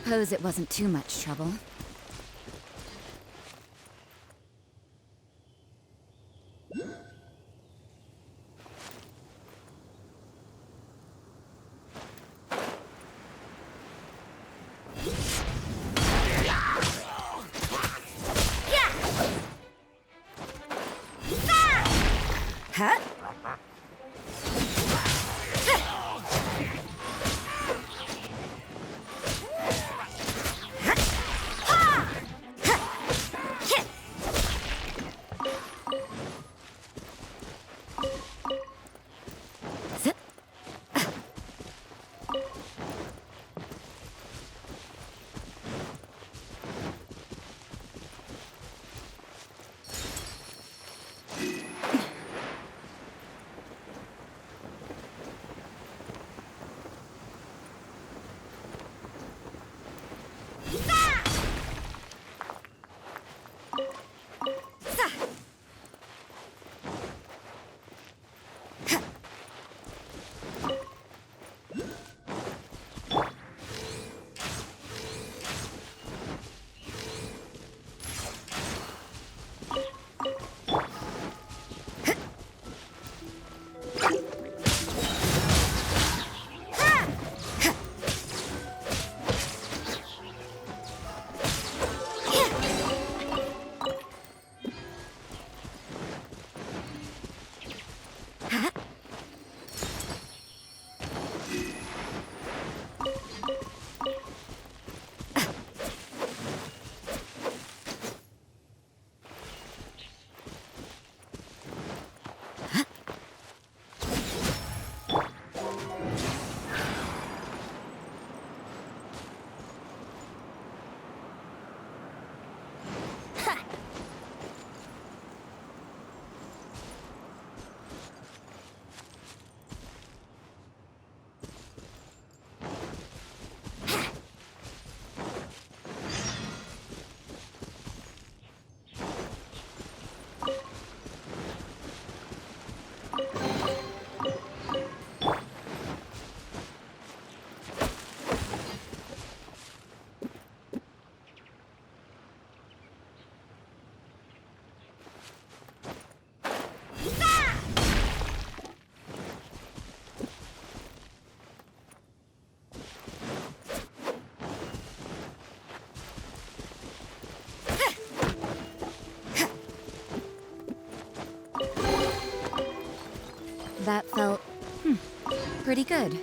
suppose it wasn't too much trouble. Huh? That felt, pretty good.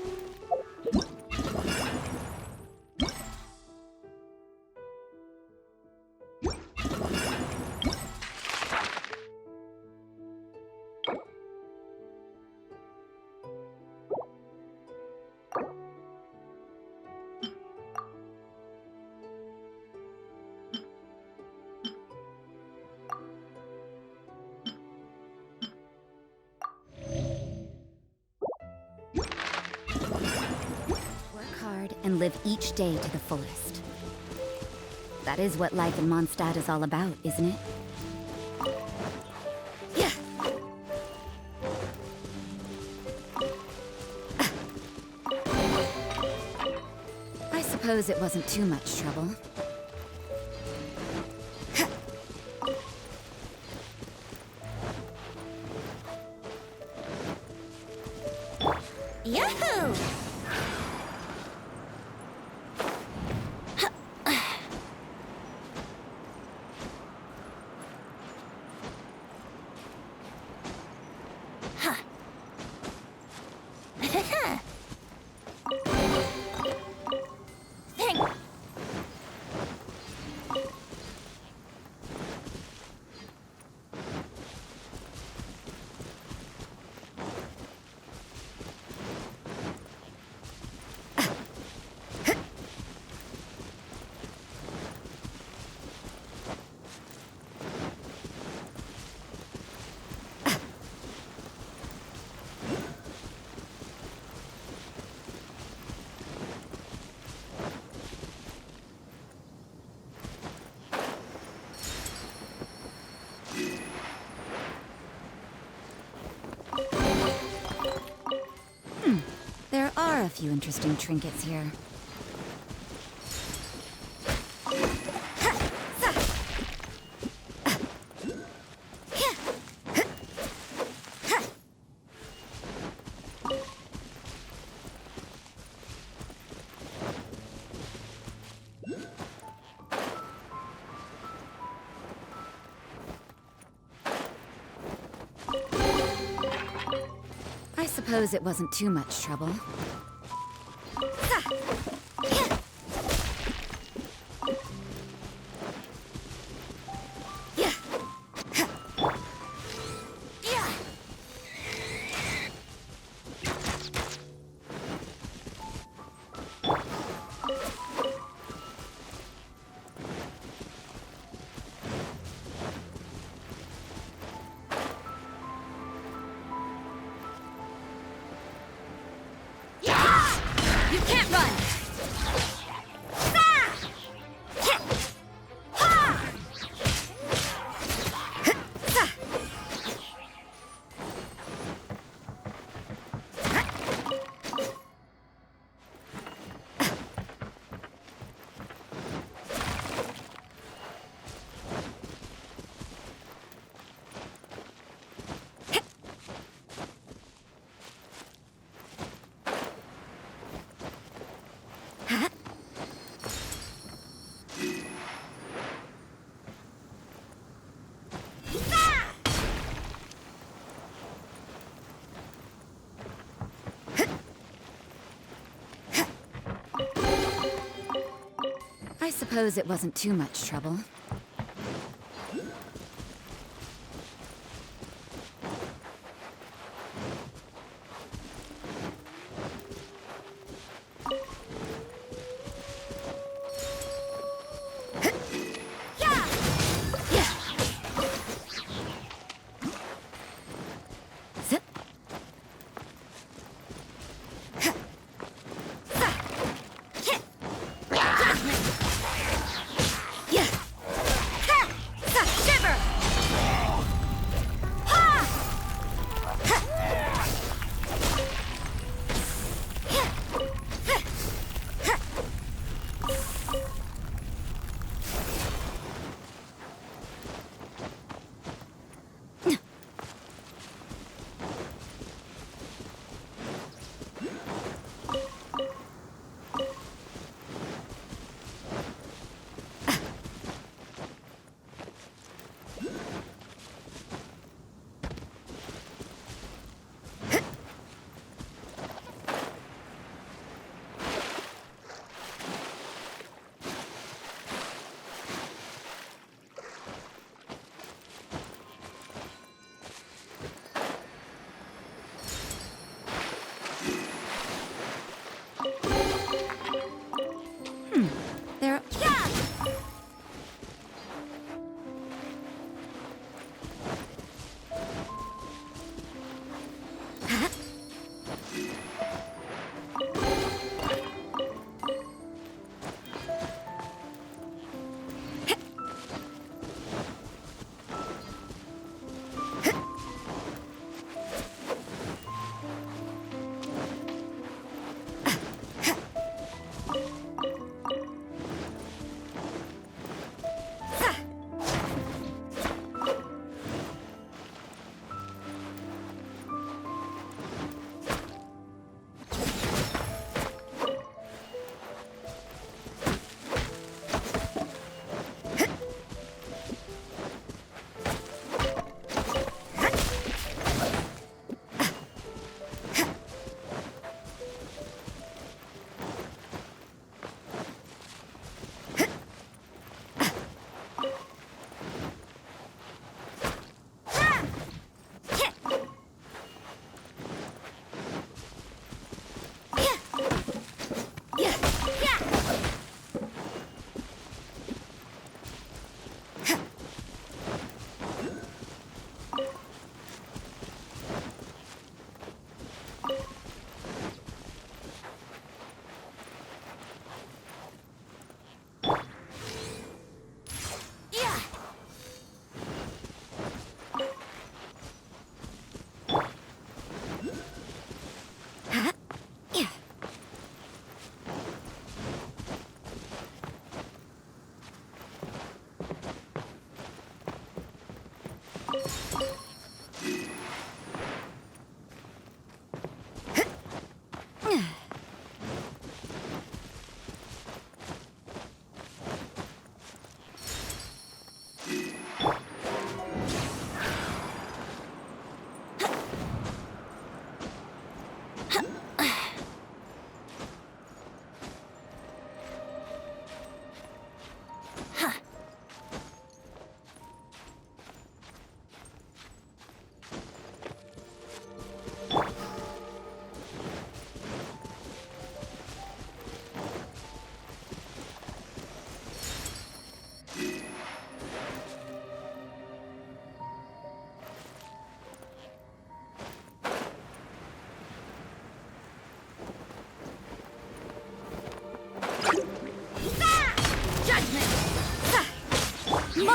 And live each day to the fullest. That is what life in Mondstadt is all about, isn't it? Yeah. I suppose it wasn't too much trouble. Yahoo! There are a few interesting trinkets here. suppose it wasn't too much trouble. You can't run! I suppose it wasn't too much trouble.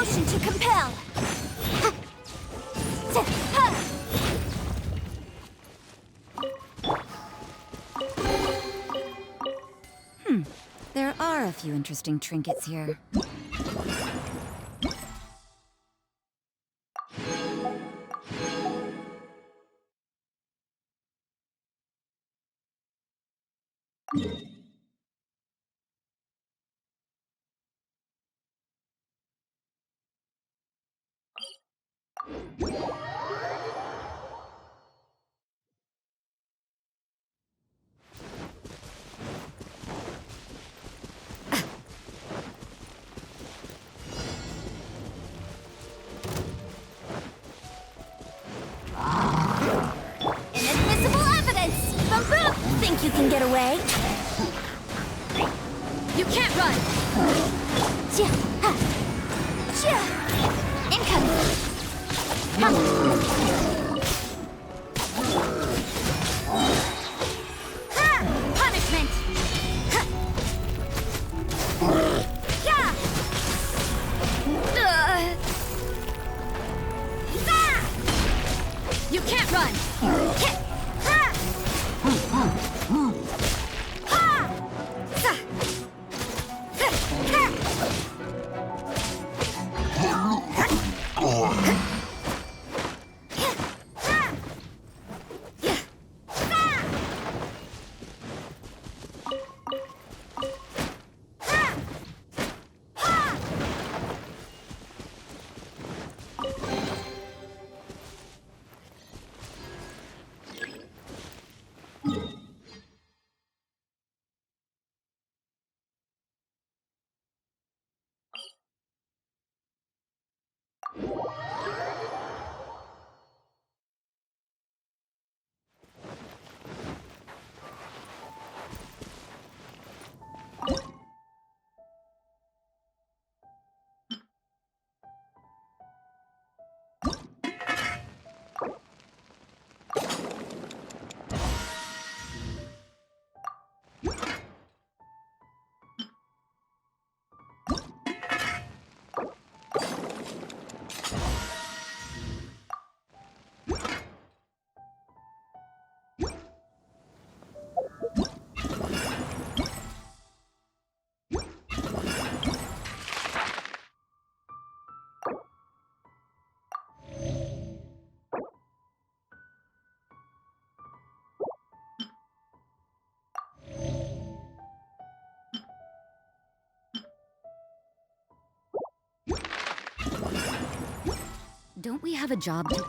motion to compel. There are a few interesting trinkets here. Inadmissible evidence! Bumboom! Think you can get away? You can't run! Chia! Ha! Chia! Incoming! Ha! Ha! Punishment! Ha! Ya! Ah! You can't run! Ha! Ha! Sa! Ha! Ha! Don't we have a job to...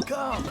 Come,